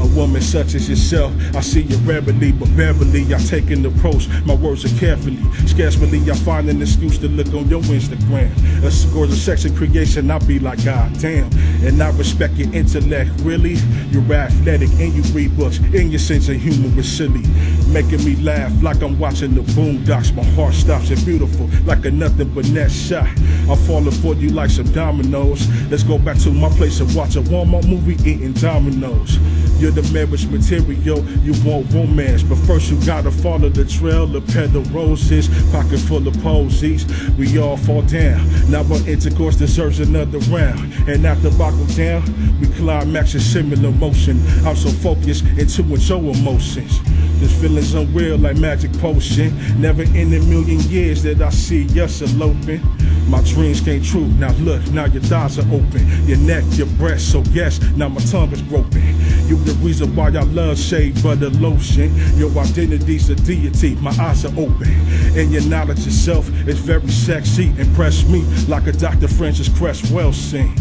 [SPEAKER 7] A woman such as yourself, I see you rarely, but barely I take an approach. My words are carefully, scarcely I find an excuse to look on your Instagram. A gorgeous section creation, I be like, God damn. And I respect your intellect, really. You're athletic and you read books, and your sense of humor is silly. Making me laugh like I'm watching the Boondocks. My heart stops and beautiful, like a nothing but net shot. I'm falling for you like some dominoes. Let's go back to my place and watch a Walmart movie eating dominoes. You're the marriage material, you want romance, but first you gotta follow the trail of petal roses, pocket full of posies. We all fall down, now our intercourse deserves another round. And after I go down, we climax in similar motion. I'm so focused into your emotions. This feeling's unreal like magic potion. Never in a million years that I see us eloping. My dreams came true, now look, now your thighs are open. Your neck, your breast, so yes, now my tongue is broken. You the reason why I love shea butter lotion. Your identity's a deity, my eyes are open. And your knowledge itself is very sexy. Impress me like a Dr. Francis Cresswell scene.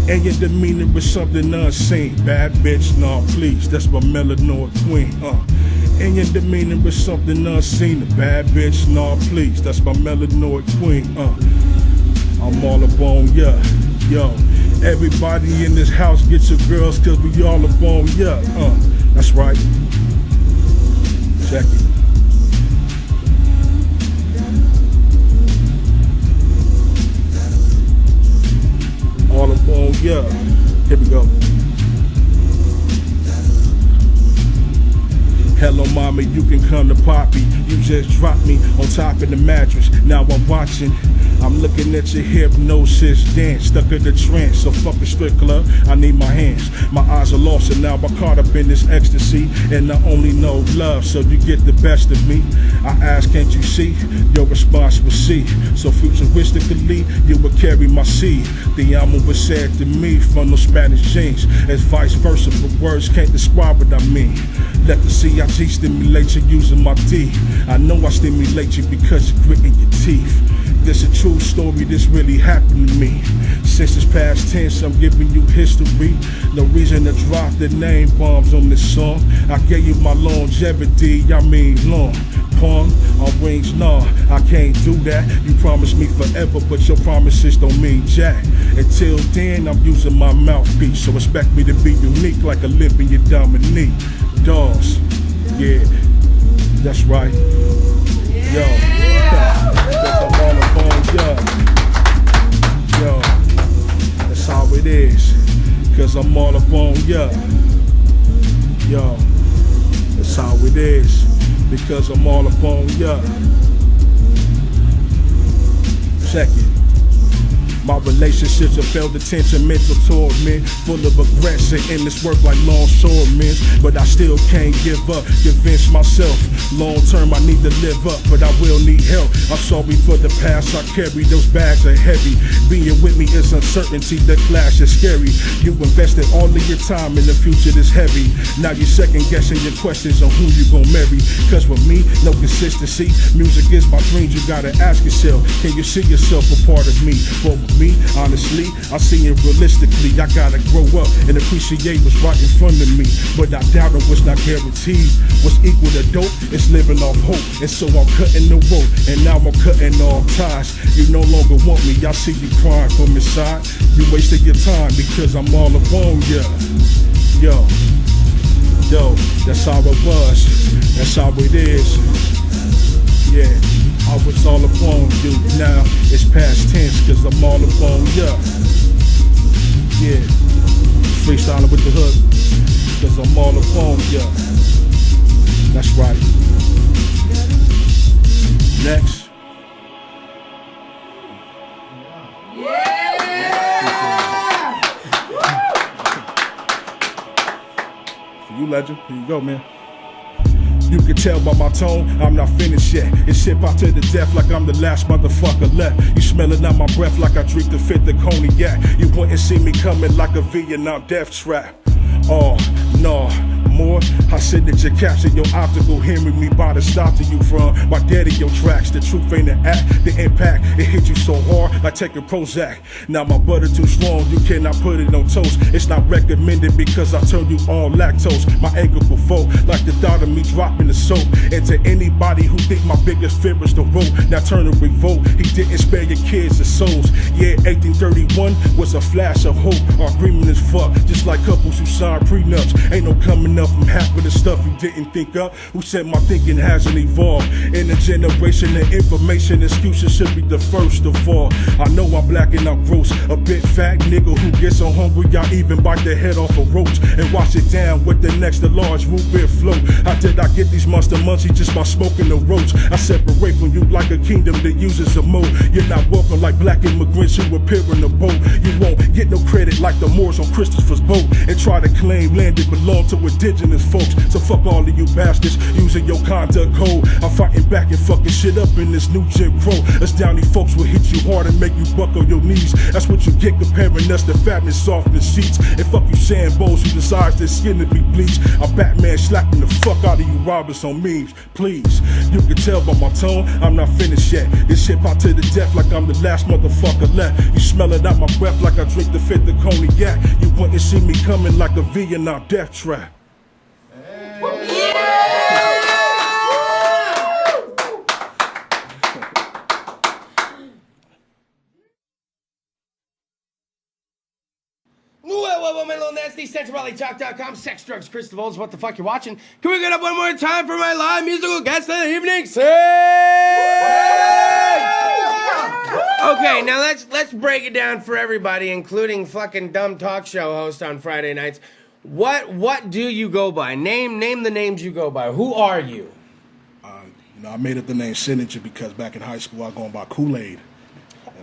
[SPEAKER 7] And your demeanor is something unseen. Bad bitch, nah please, that's my melanoid queen, And your demeanor is something unseen. A bad bitch, nah please, that's my melanoid queen, I'm all up on ya, yo. Everybody in this house, get your girls, cause we all up on ya, that's right. Check it. All up on ya. Here we go. Hello, mommy, you can come to Poppy. You just dropped me on top of the mattress. Now I'm watching. I'm looking at your hypnosis dance, stuck in the trance. So fuck a strip club, I need my hands. My eyes are lost and now I'm caught up in this ecstasy. And I only know love, so you get the best of me. I ask, can't you see? Your response was see. So futuristically, you will carry my seed. The amo was said to me from those Spanish genes. As vice versa, but words can't describe what I mean. Let the CIG stimulate you using my D. I know I stimulate you because you're gritting your teeth. This a true story, this really happened to me. Since it's past tense, I'm giving you history. No reason to drop the name bombs on this song. I gave you my longevity, I mean long. Pong on rings, nah, I can't do that. You promised me forever, but your promises don't mean jack. Until then, I'm using my mouthpiece, so expect me to be unique like Olympia Dominique. Dolls, yeah, that's right. Yo, I'm all up on yo. That's how it is, cause I'm all up on ya. Yo, that's how it is, because I'm all up on ya. Check it. My relationships have felt attention, mental torment, full of aggression, endless work like longshoremen. But I still can't give up, convince myself. Long term I need to live up, but I will need help. I'm sorry for the past I carry, those bags are heavy. Being with me is uncertainty, the clash is scary. You invested all of your time in the future that's heavy. Now you're second guessing your questions on who you gon' marry. Cause with me, no consistency. Music is my dreams, you gotta ask yourself, can you see yourself a part of me? But me, honestly, I see it realistically. I gotta grow up and appreciate what's right in front of me. But I doubt it was not guaranteed. What's equal to dope is living off hope. And so I'm cutting the rope, and now I'm cutting all ties. You no longer want me, I see you crying from inside. You wasted your time because I'm all up on ya. Yo, that's how it was. That's how it is. Yeah. I was all upon you, now it's past tense, cause I'm all upon ya. Yeah, freestyling with the hook, cause I'm all upon ya. That's right. Next. For you, legend, here you go, man. You can tell by my tone, I'm not finished yet. It's hip hop to the death like I'm the last motherfucker left. You smelling out my breath like I drink the fifth of cognac. You wouldn't see me coming like a Vietnam death trap. Oh, no. More, I said that you captured your optical, hearing me by the stop to you from my daddy, your tracks. The truth ain't an act, the impact, it hit you so hard like taking Prozac. Now my butter too strong, you cannot put it on toast. It's not recommended because I turned you all lactose. My anger provoke like the thought of me dropping the soap. And to anybody who think my biggest fear is the rope, now turn and revolt. He didn't spare your kids and souls. Yeah, 1831 was a flash of hope. Our agreement is fucked, just like couples who sign prenups. Ain't no coming up from half of the stuff you didn't think of. Who said my thinking hasn't evolved? In a generation of information, excuses should be the first of all. I know I'm black and I'm gross, a bit fat nigga who gets so hungry I even bite the head off a roach and wash it down with the next to large root beer float. How did I get these monster munchies just by smoking the roach? I separate from you like a kingdom that uses a moat. You're not welcome like black immigrants who appear in the boat. You won't get no credit like the Moors on Christopher's boat and try to claim land that belong to indigenous folks. So fuck all of you bastards using your conduct code. I'm fighting back and fucking shit up in this new Jim Crow. Us downy folks will hit you hard and make you buck on your knees. That's what you get comparing us to fatness soft in sheets. And fuck you Sambos who decides their skin to be bleached. I'm Batman slapping the fuck out of you robbers on memes. Please, you can tell by my tone, I'm not finished yet. This hip hop to the death like I'm the last motherfucker left. You smell it out my breath like I drink the fifth of cognac. You wouldn't see me coming like a Vietnam death trap.
[SPEAKER 4] Well, my little nasty SensibilityTalk.com, sex, drugs, Kris DeVold, what the fuck you watching? Can we get up one more time for my live musical guest of the evening? Okay, now let's break it down for everybody, including fucking dumb talk show host on Friday nights. What do you go by? Name the names you go by. Who are you?
[SPEAKER 7] I made up the name CigNaGa because back in high school I was going by Kool-Aid.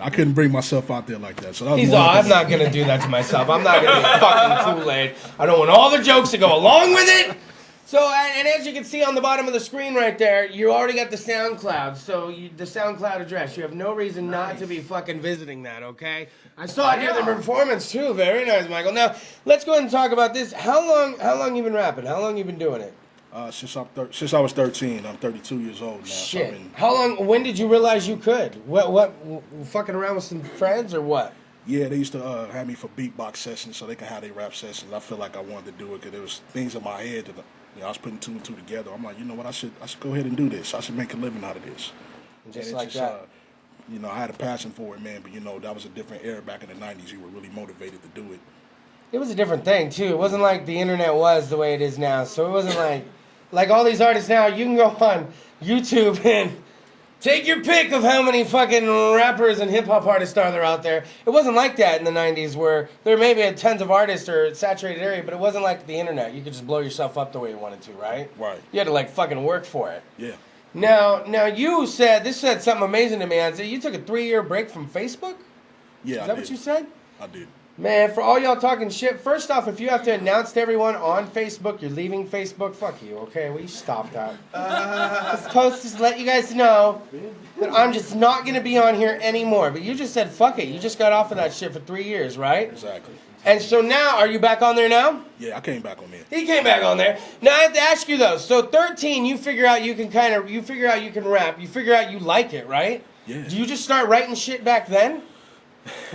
[SPEAKER 7] I couldn't bring myself out there like that. So that was
[SPEAKER 4] I'm not going to do that to myself. I'm not going to be fucking Kool-Aid. I don't want all the jokes to go along with it. So, and as you can see on the bottom of the screen right there, you already got the SoundCloud. So, the SoundCloud address. You have no reason not to be fucking visiting that, okay? I saw it here, the performance, too. Very nice, Michael. Now, let's go ahead and talk about this. How long you been rapping? How long you been doing it?
[SPEAKER 7] Since I was 13, I'm 32 years old now.
[SPEAKER 4] Shit.
[SPEAKER 7] So I've been,
[SPEAKER 4] How long? When did you realize you could? What? Fucking around with some friends or what?
[SPEAKER 7] yeah, they used to have me for beatbox sessions so they can have their rap sessions. I feel like I wanted to do it because there was things in my head that I was putting two and two together. I'm like, you know what? I should go ahead and do this. I should make a living out of this.
[SPEAKER 4] Just
[SPEAKER 7] And
[SPEAKER 4] like that.
[SPEAKER 7] I had a passion for it, man. But that was a different era back in the '90s. You were really motivated to do it.
[SPEAKER 4] It was a different thing too. It wasn't like the internet was the way it is now. So it wasn't like all these artists now. You can go on YouTube and take your pick of how many fucking rappers and hip hop artists are there out there. It wasn't like that in the '90s, where there maybe had tons of artists or a saturated area, but it wasn't like the internet. You could just blow yourself up the way you wanted to, right?
[SPEAKER 7] Right.
[SPEAKER 4] You had to like fucking work for it.
[SPEAKER 7] Yeah.
[SPEAKER 4] Now you said something amazing to me. I said you took a 3-year break from Facebook.
[SPEAKER 7] Yeah.
[SPEAKER 4] Is that what you said?
[SPEAKER 7] I did.
[SPEAKER 4] Man, for all y'all talking shit, first off, if you have to announce to everyone on Facebook you're leaving Facebook, fuck you, okay? Will you stop that? I'm supposed to just let you guys know that I'm just not going to be on here anymore. But you just said fuck it. You just got off of that shit for 3 years, right?
[SPEAKER 7] Exactly.
[SPEAKER 4] And so now, are you back on there now?
[SPEAKER 7] Yeah, I came back on there.
[SPEAKER 4] He came back on there. Now I have to ask you though. So 13, you figure out you can rap. You figure out you like it, right?
[SPEAKER 7] Yeah.
[SPEAKER 4] Do you just start writing shit back then?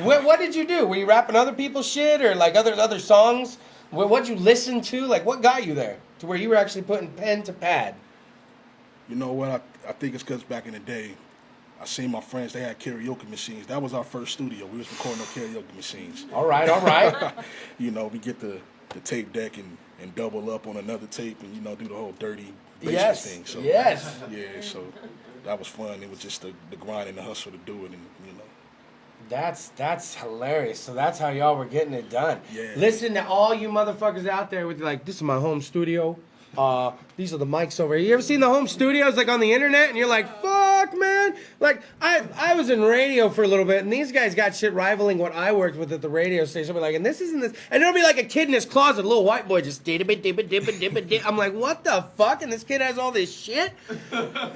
[SPEAKER 4] What did you do? Were you rapping other people's shit or like other songs? What'd you listen to? Like what got you there to where you were actually putting pen to pad?
[SPEAKER 7] You know what? I think it's because back in the day, I seen my friends, they had karaoke machines. That was our first studio. We was recording on karaoke machines.
[SPEAKER 4] All right.
[SPEAKER 7] We get the tape deck and double up on another tape and, do the whole dirty basement
[SPEAKER 4] Yes.
[SPEAKER 7] thing. So,
[SPEAKER 4] Yes.
[SPEAKER 7] Yeah, so that was fun. It was just the grind and the hustle to do it and.
[SPEAKER 4] That's hilarious. So that's how y'all were getting it done.
[SPEAKER 7] Yeah.
[SPEAKER 4] Listen to all you motherfuckers out there with like, this is my home studio. These are the mics over here. You ever seen the home studios like on the internet and you're like, fuck, man? Like, I was in radio for a little bit and these guys got shit rivaling what I worked with at the radio station. I'll be like, and this isn't this. And it'll be like a kid in his closet, a little white boy just dip. I'm like, what the fuck? And this kid has all this shit?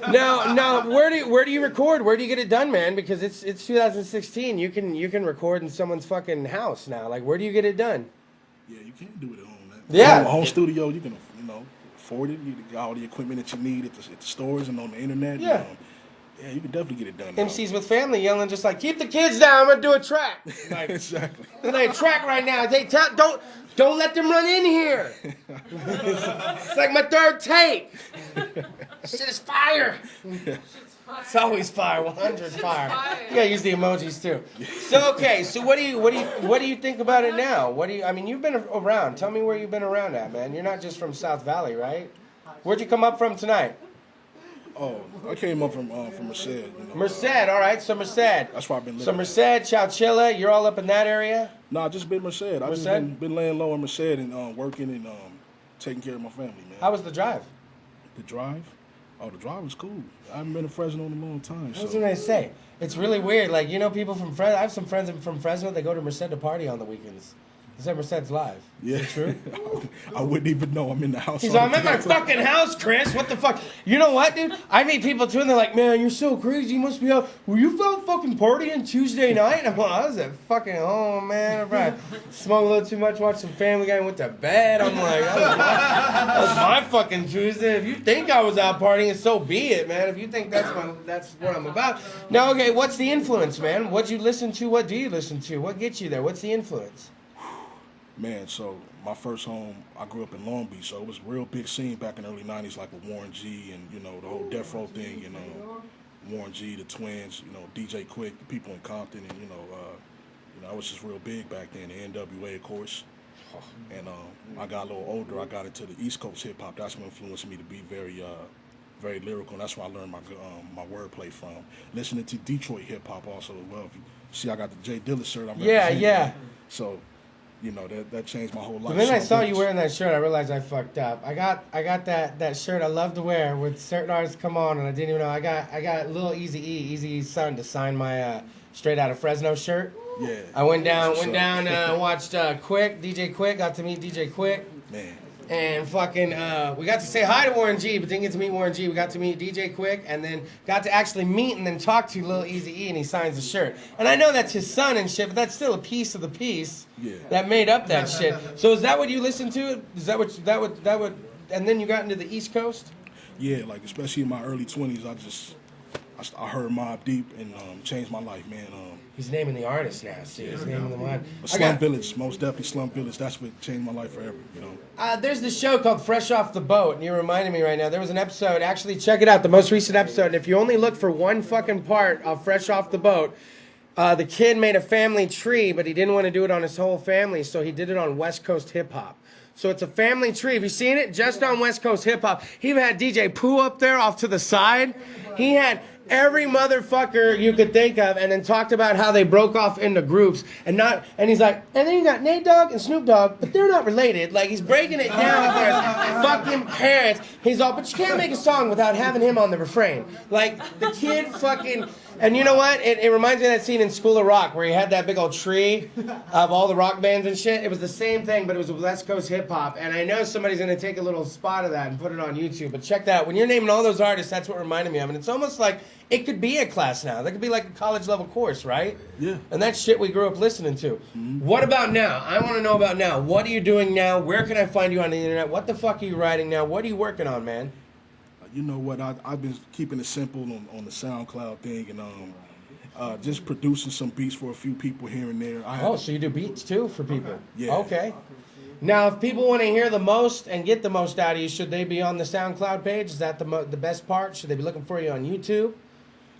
[SPEAKER 4] Now, where do you record? Where do you get it done, man? Because it's 2016. You can record in someone's fucking house now. Like, where do you get it done?
[SPEAKER 7] Yeah, you can't do it at home, man.
[SPEAKER 4] Yeah.
[SPEAKER 7] A home studio, you can, afford it. You got all the equipment that you need at the stores and on the internet.
[SPEAKER 4] Yeah.
[SPEAKER 7] Yeah, you can definitely get it done. Now.
[SPEAKER 4] MCs with family yelling just like, keep the kids down, I'm gonna do a track. Like,
[SPEAKER 7] Exactly.
[SPEAKER 4] like a track right now. Don't let them run in here. It's like my third take. Shit is fire. It's always fire. 100 fire. You gotta use the emojis too. So okay, so what do you think about it now? You've been around. Tell me where you've been around at, man. You're not just from South Valley, right? Where'd you come up from tonight?
[SPEAKER 7] Oh, I came up from Merced.
[SPEAKER 4] Merced, all right. So Merced.
[SPEAKER 7] That's where I've been living.
[SPEAKER 4] So Merced, Chowchilla, you're all up in that area?
[SPEAKER 7] No, I just been Merced. I just been laying low in Merced and working and taking care of my family, man.
[SPEAKER 4] How was the drive?
[SPEAKER 7] The drive? Oh, the drive was cool. I haven't been to Fresno in a long time.
[SPEAKER 4] I was gonna say, it's really weird. Like, people from Fresno. I have some friends from Fresno. They go to Merced to party on the weekends. They said Merced's live.
[SPEAKER 7] Yeah.
[SPEAKER 4] Is it true?
[SPEAKER 7] I wouldn't even know. I'm in the house.
[SPEAKER 4] He's like, I'm at my fucking house, Chris. What the fuck? You know what, dude? I meet people too, and they're like, man, you're so crazy. You must be out. Were you out fucking partying Tuesday night? I'm like, I was at fucking home, man. I probably smoked a little too much, watched some Family Guy, and went to bed. I'm like, that was my fucking Tuesday. If you think I was out partying, so be it, man. If you think that's what I'm about. Now, okay, what's the influence, man? What you listen to? What do you listen to? What gets you there? What's the influence?
[SPEAKER 7] Man, so my first home, I grew up in Long Beach, so it was a real big scene back in the early 90s, like with Warren G and, the whole Death Row thing, Warren G, the Twins, DJ Quick, the people in Compton, and, I was just real big back then, the NWA, of course. And I got a little older, I got into the East Coast hip-hop. That's what influenced me to be very lyrical, and that's where I learned my wordplay from. Listening to Detroit hip-hop also as well. If you see, I got the Jay Dilla shirt. I'm
[SPEAKER 4] Yeah.
[SPEAKER 7] So... that changed my whole life.
[SPEAKER 4] But then I saw you wearing that shirt. I realized I fucked up. I got that shirt I love to wear with certain artists come on, and I didn't even know. I got Lil Eazy-E's son to sign my Straight Outta Fresno shirt.
[SPEAKER 7] Yeah.
[SPEAKER 4] I went down, watched Quick, DJ Quick. Got to meet DJ Quick.
[SPEAKER 7] Man.
[SPEAKER 4] And fucking, we got to say hi to Warren G, but didn't get to meet Warren G. We got to meet DJ Quick, and then got to actually meet and then talk to Lil Eazy-E, and he signs the shirt. And I know that's his son and shit, but that's still a piece of the piece that made up that shit. So is that what you listen to? Is that what and then you got into the East Coast?
[SPEAKER 7] Yeah, like especially in my early 20s, I heard Mobb Deep and changed my life, man.
[SPEAKER 4] He's naming the artist now. See, he's naming the one.
[SPEAKER 7] Slum Village, most definitely Slum Village. That's what changed my life forever, you know.
[SPEAKER 4] There's this show called Fresh Off the Boat, and you're reminding me right now. There was an episode. Actually, check it out. The most recent episode. And if you only look for one fucking part of Fresh Off the Boat, the kid made a family tree, but he didn't want to do it on his whole family, so he did it on West Coast hip hop. So it's a family tree. Have you seen it? Just on West Coast hip hop. He even had DJ Pooh up there off to the side. He had every motherfucker you could think of, and then talked about how they broke off into groups and he's like, and then you got Nate Dogg and Snoop Dogg, but they're not related. Like, he's breaking it down for his fucking parents. He's all, but you can't make a song without having him on the refrain. Like, the kid fucking, and you know what? It reminds me of that scene in School of Rock where he had that big old tree of all the rock bands and shit. It was the same thing, but it was West Coast hip hop. And I know somebody's gonna take a little spot of that and put it on YouTube. But check that out. When you're naming all those artists, that's what reminded me of. And it's almost like it could be a class now. That could be like a college level course, right?
[SPEAKER 7] Yeah.
[SPEAKER 4] And that's shit we grew up listening to. Mm-hmm. What about now? I want to know about now. What are you doing now? Where can I find you on the internet? What the fuck are you writing now? What are you working on, man?
[SPEAKER 7] You know what? I've been keeping it simple on the SoundCloud thing and just producing some beats for a few people here and there.
[SPEAKER 4] So you do beats too for people?
[SPEAKER 7] Yeah.
[SPEAKER 4] Okay. Now, if people want to hear the most and get the most out of you, should they be on the SoundCloud page? Is that the best part? Should they be looking for you on YouTube?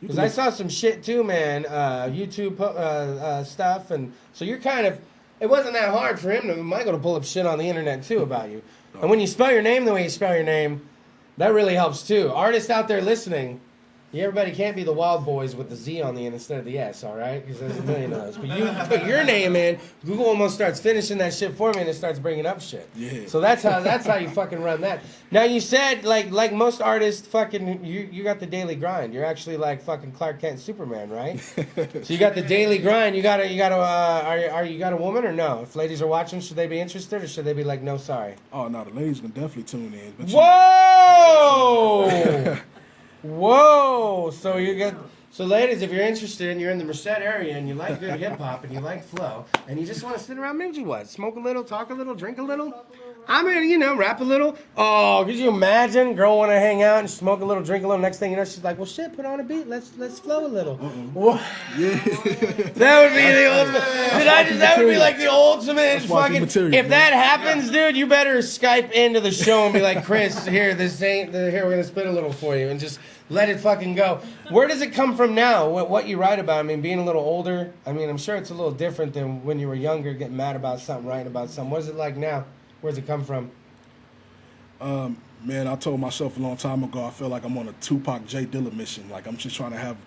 [SPEAKER 4] Because I saw some shit too, man. YouTube stuff, and so you're kind of. It wasn't that hard for him to Michael to pull up shit on the internet too about you. And when you spell your name the way you spell your name, that really helps too. Artists out there listening, everybody can't be the Wild Boys with the Z on the end instead of the S, all right? Because there's a million of those. But you put your name in, Google almost starts finishing that shit for me, and it starts bringing up shit.
[SPEAKER 7] Yeah.
[SPEAKER 4] So that's how you fucking run that. Now you said like most artists, fucking you got the daily grind. You're actually like fucking Clark Kent Superman, right? So you got the daily grind. You got a woman or no? If ladies are watching, should they be interested or should they be like, no, sorry?
[SPEAKER 7] Oh no, the ladies can definitely tune in. But
[SPEAKER 4] Whoa! Whoa! So ladies, if you're interested and you're in the Merced area and you like good hip hop and you like flow and you just want to sit around, maybe what? Smoke a little, talk a little, drink a little. I mean, rap a little. Oh, could you imagine? Girl want to hang out and smoke a little, drink a little. Next thing you know, she's like, well, shit, put on a beat. Let's flow a little.
[SPEAKER 7] Yeah.
[SPEAKER 4] That would be the ultimate. That would be like the ultimate fucking.
[SPEAKER 7] Material,
[SPEAKER 4] If that happens, dude, you better Skype into the show and be like, Chris, here, here, we're gonna spit a little for you, and just let it fucking go. Where does it come from now? What you write about? I mean, being a little older. I mean, I'm sure it's a little different than when you were younger, getting mad about something, writing about something. What is it like now? Where's it come from?
[SPEAKER 7] Man, I told myself a long time ago, I feel like I'm on a Tupac J Dilla mission. Like, I'm just trying to have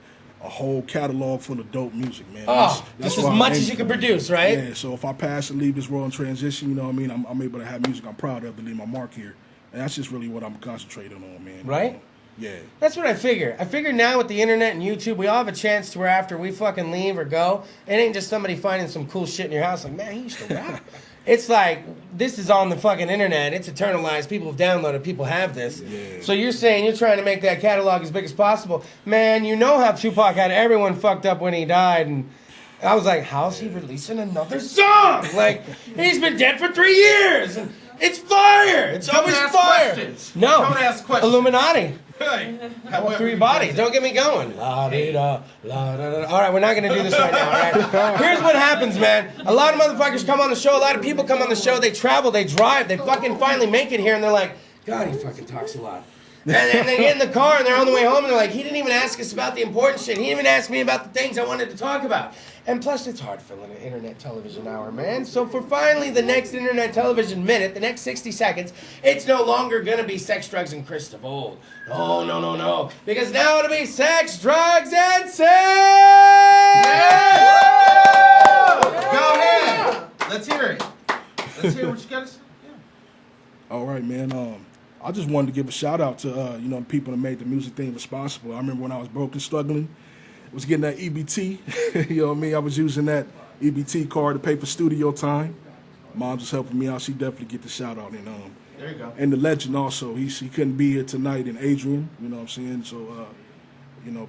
[SPEAKER 7] a whole catalog full of dope music, man.
[SPEAKER 4] Oh, that's as much as you can produce, right?
[SPEAKER 7] Yeah, so if I pass and leave this world in transition, you know what I mean, I'm able to have music I'm proud of to leave my mark here. And that's just really what I'm concentrating on, man.
[SPEAKER 4] Right?
[SPEAKER 7] Yeah.
[SPEAKER 4] That's what I figure. I figure now with the internet and YouTube, we all have a chance to where after we fucking leave or go, it ain't just somebody finding some cool shit in your house like, man, he used to rap. It's like, this is on the fucking internet. It's eternalized. People have downloaded. People have this.
[SPEAKER 7] Yeah.
[SPEAKER 4] So you're saying you're trying to make that catalog as big as possible. Man, you know how Tupac had everyone fucked up when he died. And I was like, how's he releasing another song? Like, he's been dead for 3 years. And it's fire. It's always fire.
[SPEAKER 2] Questions.
[SPEAKER 4] No.
[SPEAKER 2] Don't ask questions.
[SPEAKER 4] Illuminati.
[SPEAKER 2] Hey,
[SPEAKER 4] Three bodies. Don't get me going. La-dee-da, la-da-da. All right, we're not going to do this right now, all right? Here's what happens, man. A lot of motherfuckers come on the show. A lot of people come on the show. They travel. They drive. They fucking finally make it here, and they're like, God, he fucking talks a lot. And then they get in the car, and they're on the way home, and they're like, he didn't even ask us about the important shit. He didn't even ask me about the things I wanted to talk about. And plus, it's hard filling an internet television hour, man. So for finally the next internet television minute, the next 60 seconds, it's no longer going to be sex, drugs, and Kris DeVold. Oh, no, no, no. Because now it'll be sex, drugs, and sex!
[SPEAKER 2] Yeah! Go ahead. Let's hear it. Let's hear what you got to say. Yeah.
[SPEAKER 7] All right, man. I just wanted to give a shout out to the people that made the music thing responsible. I remember when I was broke and struggling, was getting that EBT. You know what I mean? I was using that EBT card to pay for studio time. Mom was helping me out. She definitely get the shout out. And
[SPEAKER 2] there you go.
[SPEAKER 7] And the legend also. He couldn't be here tonight. And Adrian, you know what I'm saying? So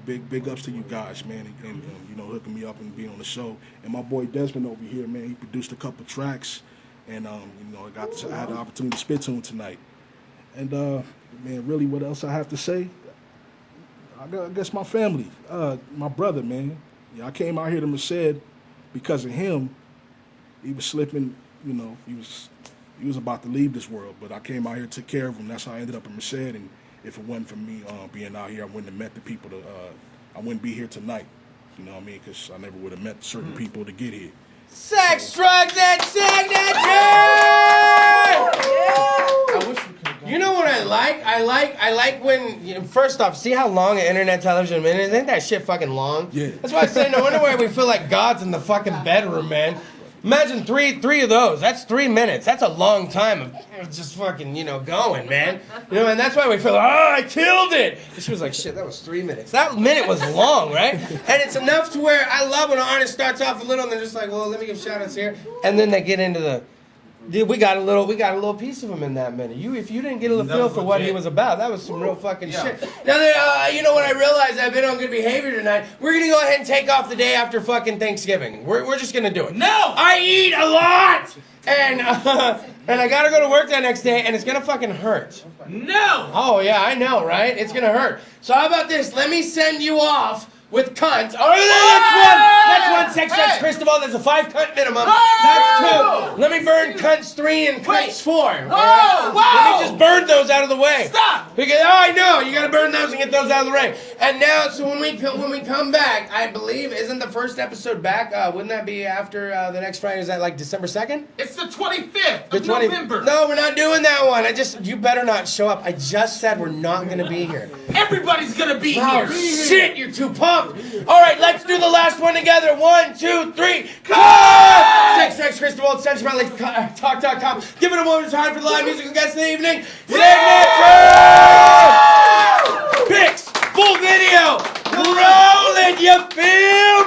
[SPEAKER 7] big ups to you guys, man. And hooking me up and being on the show. And my boy Desmond over here, man. He produced a couple tracks. And I had the opportunity to spit to him tonight. And man, really, what else I have to say? I guess my family, my brother, man. Yeah, I came out here to Merced because of him. He was slipping, you know, he was about to leave this world, but I came out here, took care of him. That's how I ended up in Merced. And if it wasn't for me being out here, I wouldn't have met the people. I wouldn't be here tonight. You know what I mean? Because I never would have met certain people to get here.
[SPEAKER 4] Sex, drugs, and CigNaGa! You know what I like? I like when, you know, first off, see how long an internet television minute is? Ain't that shit fucking long?
[SPEAKER 7] Yeah.
[SPEAKER 4] That's why I say no wonder why we feel like God's in the fucking bedroom, man. Imagine three of those. That's 3 minutes. That's a long time of just fucking, you know, going, man. You know, and that's why we feel like, oh, I killed it. And she was like, shit, that was 3 minutes. That minute was long, right? And it's enough to where I love when an artist starts off a little and they're just like, well, let me give shout outs here. And then they get into the, dude, we got a little piece of him in that minute. If you didn't get a feel for what he was about, that was some real fucking shit. Now, you know what I realized? I've been on good behavior tonight. We're gonna go ahead and take off the day after fucking Thanksgiving. We're just gonna do it. No, I eat a lot, and I gotta go to work that next day, and it's gonna fucking hurt. No. Oh yeah, I know, right? It's gonna hurt. So how about this? Let me send you off with cunt. Oh, that's one. Sex, Kris DeVold. That's a 5 cunt minimum. That's 2. Let me burn cunts 3 and cunts 4. Whoa! Let me just burn those out of the way. Stop. Because I know you gotta burn those and get those out of the way. And now, so when we come back, I believe isn't the first episode back? Wouldn't that be after the next Friday? Is that like December 2nd?
[SPEAKER 2] It's the 25th of November.
[SPEAKER 4] No, we're not doing that one. You better not show up. I just said we're not gonna be here.
[SPEAKER 2] Everybody's gonna be
[SPEAKER 4] Oh
[SPEAKER 2] here.
[SPEAKER 4] shit! You're too pumped. All right, let's do the last one together. 1, 2, 3. Cut! Sex, Kris DeVold, Talk.com. Give it a moment of time for the live musical guest of the evening. CigNaGa! Pics, full video, roll it, you feel